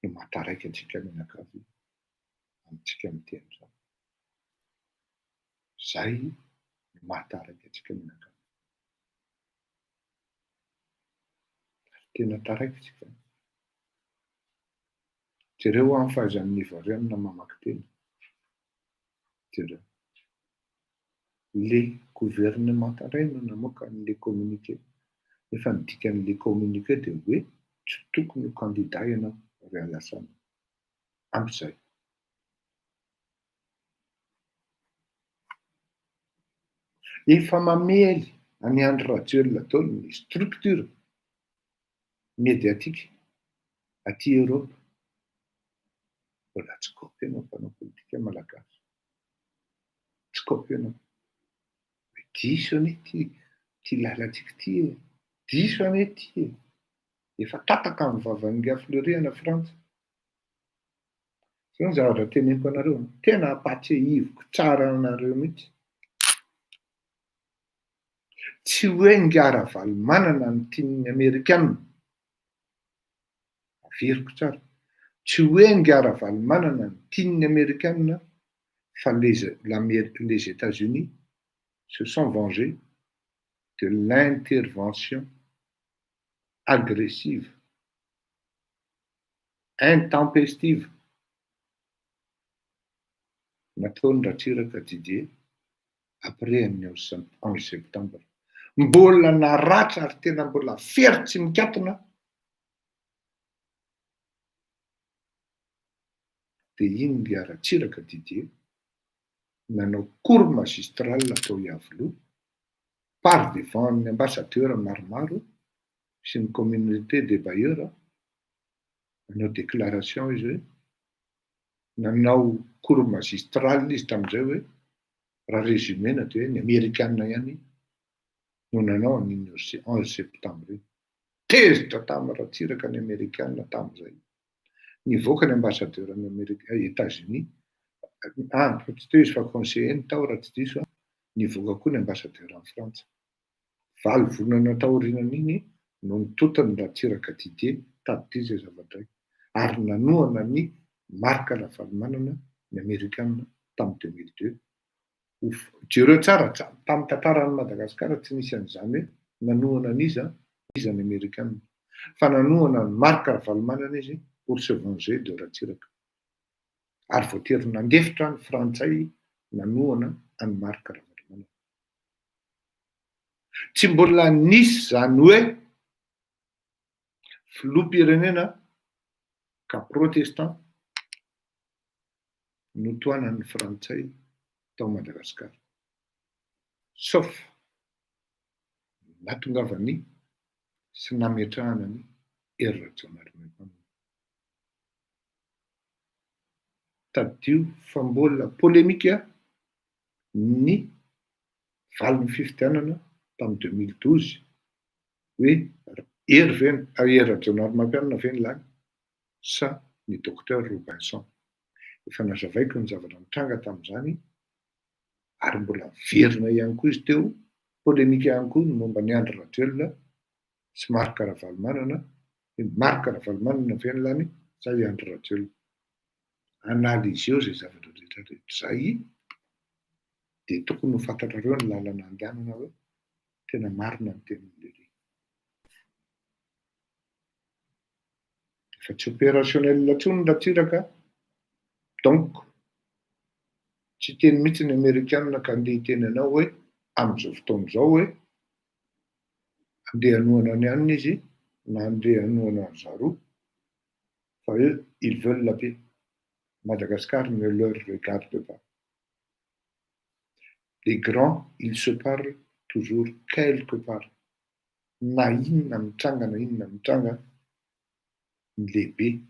no mahataraiky antsika mianakavy amintsika miteny izany. Zay no mahataraiky antsika mianakavy. Tena taraiky tsika. Jereo amin'ny fahaizan'ny Ivoirianina mamaky teny. Jereo. Le gouvernementaraina namoaka an'le communiqué. Efa ny dikan'le communiqué dia hoe tsy tokony ho candidat ianao Real Assemblée. Amp'izay. Efa mamely any Andry Rajoelina tao ny structure médiatique aty Europe. Mbola tsy kaopy ianao mpanao politika malagasy. Tsy kaopy ianao. Diso anie ty lalantsika ty e. Diso anie ty e. Efa tataka amin'ny vavan'ny Fleury ana Frantsa. Zao ny zavatra teneniko anareo. Tena ampatsehiviko tsara anareo mihitsy. Tsy hoe Ngara-Valo manana ny tian'ny Amerikanina. Averiko tsara. Tsy hoe Ngara-Valo manana ny tian'ny Amerikanina fa les États-Unis se sont vengés de l'intervention agressive, intempestive nataon'ny Ratsiraka Didier après ny 11 septembre. Mbola naratra ary tena mbola fery tsy mikatona dia iny ny Ratsiraka Didier nanao cours magistral atao Iavoloha par devant ny ambassadeur maromaro sy ny communauté des bailleurs. Nanao déclaration izy hoe nanao cours magistral izy tamin'izay hoe raha résumena dia hoe ny Amerikanina ihany no nanao an'iny 11 septembre iny. Tezitra tamin'ny Ratsiraka ny Amerikanina tamin'izay. Nivoaka ny ambassadeur any États-Unis. Tsy teo izy fa conseiller tao raha tsy diso. Nivoaka koa ny ambassadeur any Frantsa. Valo volana taorianan'iny no nitotony Ratsiraka Didier tady izay zavatra. Ary nanoana ny marque Ravalomanana ny Amerikanina tamin'ny 2002. Jereo tsara tamin'ny tantaran'i Madagasikara tsy nisy an'izany hoe nanoana an'iza ny Amerikanina. Fa nanoana ny marque Ravalomanana izy pour se venger de Ratsiraka. Ary voatery nandefitra ny Frantsay nanoana any marque Ravalomanana. Tsy mbola nisy zany hoe filoham-pirenena ka protestant no toanan'ny Frantsay tao Madagasikara. Sauf natongavany sy nametrahana ny hery Rajaonarimamana. Tadio fa mbola polémika ny valiny fifidianana tamin'ny 2012 hoe hery Rajaonarimamana ve ny lany sa ny docteur Robinson. Efa nazavaiko ny zavatra mitranga tamin'izany ary mbola verina ihany koa izy teo. Polémika ihany koa ny momba ny Andry Rajoelina sy marque Ravalomanana. Marque Ravalomanana ve ny lany sa i Andry Rajoelina. Analizy eo izay zavatra rehetra izay dia tokony ho fantatrareo ny lalana andehanana hoe tena marina ny tenin'lehibe. Efa tsy opérationnel intsony ny Ratsiraka. Donc tsy teny mihitsy ny Amerikanina ka andeha hiteny anao hoe amin'izao fotoana izao hoe andeha hanoana any hanina izy na andeha hanoana any Zaroa fa hoe ils veulent la paix. Madagascar ne leur regarde pas. Les grands, ils se parlent toujours quelque part. Na inona mitranga, na inona mitranga, ny lehibe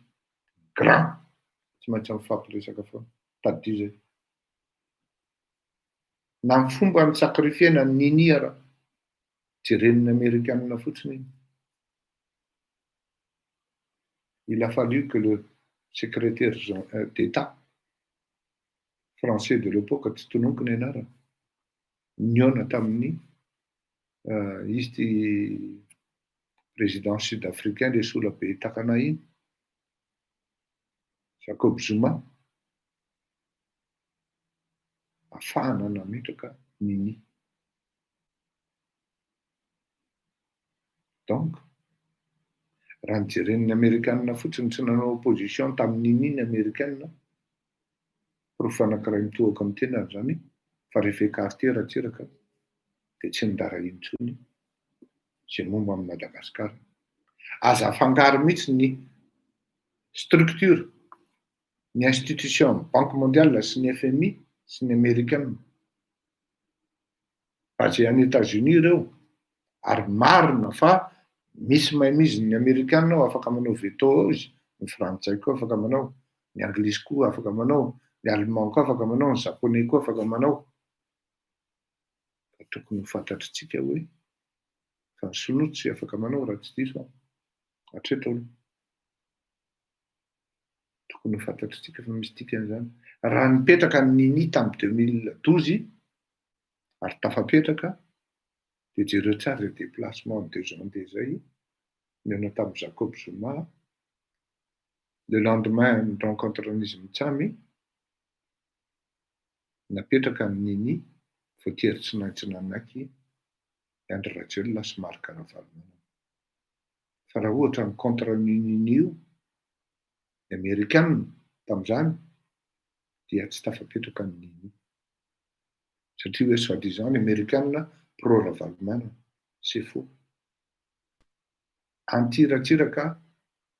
grand tsy maintsy mifampiresaka foana tadia zay na ny fomba ny sakrifiena ny ninia raha jereniny américaine fotsiny iny. Il a fallu que le secrétaire d'État français de l'époque tsy tononkiny iana raha niona tamin'ny izy ty président sud-africain le sola be takana iny Jacob Zuma afahana nametraka nini. Donc raha nijereniny américaine fotsiny tsy nanao opposition tamin'ny nini américaine proof anankiray mitohaka amin'ny tenany zany fa rehefa écarté ratsiraka dia tsy nidara intsony zay momba amin'ny Madagasikara. Aza afangaro mihitsy ny structure ny institution Banque mondiale sy ny FMI sy ny américaine basé any États-Unis ireo ary marina fa misy mahimiziny ny américaine ao afaka manao veto ao izy, ny frantsay koa afaka manao, ny anglisy koa afaka manao, ny allemand koa afaka manao, ny japonais koa afaka manao. Fa tokony ho fantatritsika hoe fa ny sinoa tsy afaka manao raha tsy diso hatreto aloha. Tokony ho fantatritsika fa misy dikan'izany. Raha nipetraka ny nini tamin'ny 2012 ary tafapetraka dia jereo tsara le déplacement de Zande zay niona tamin'ny Jacob Zuma. Le lendemain ny rencontre-n'izy Mitsamy napetraka ny nini voatery tsy maintsy nanaiky Andry Rajoelina sy Marc Ravalomanana. Fa raha ohatra ny contre ny nini io ny américaine tamin'izany dia tsy tafapetraka ny nini satria hoe soi-disant ny américaine pro Ravalomanana. C'est faux. Antiratsiraka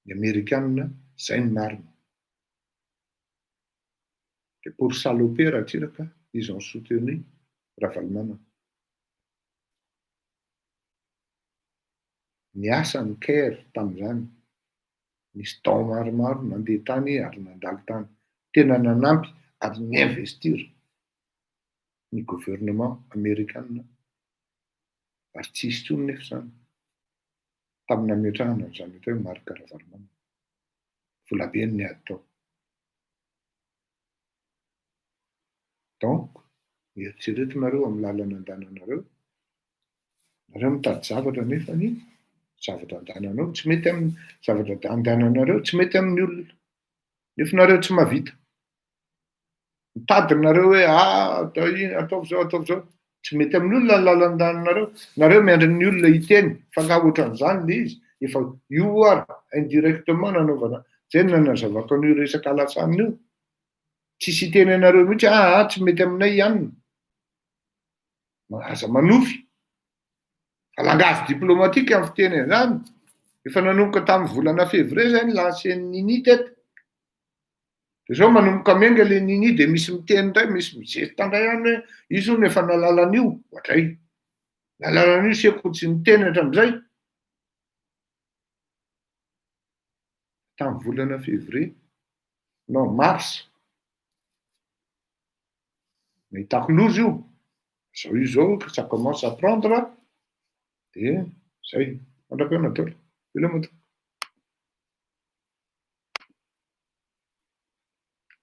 ny américaine zay ny marina. Et pour saloper ratsiraka ils ont soutenu Ravalomanana. Niasa ny CAIR tamin'izany nisy tao maromaro nandeha tany ary nandalo tany tena nanampy ary niinvestir ny gouvernement américaine ary tsy hisy tsony nefa zany tamin'ny ametrahana an'izany atao hoe Marc Ravalomanana. Volabeny ny ady tao. Donc eritreretinareo amin'ny lalana andehananareo, nareo mitady zavatra nefa ny zavatra andehananareo tsy mety amin'ny zavatra andehananareo tsy mety amin'ny olona nefa nareo tsy mahavita. Mitady nareo hoe ataovy zao tsy mety amin'ny olona ny lalana andehananareo. Nareo miandry ny olona hiteny fa ka ohatran'izany le izy efa io ary indirectement nanaovana zay nanazavako an'io resaka alasanina io. Tsisy hiteny anareo mihitsy tsy mety aminay ihany. Aza manofy. Fa langage diplomatique amin'ny fiteny izany. Efa nanomboka tamin'ny volana février zay ny lancen'ny nini teto. Dia zao manomboka menga le nini dia misy miteny indray, misy mizesta indray ihany hoe izy hono efa nalala an'io. Ohatray. Nalala an'io seko tsy niteny hatramin'izay. Tamin'ny volana février, non mars. Nahitako loza io. Zao io zao que ça commence à prendre. Dia zay. Mandrapiana daholo. Veloma.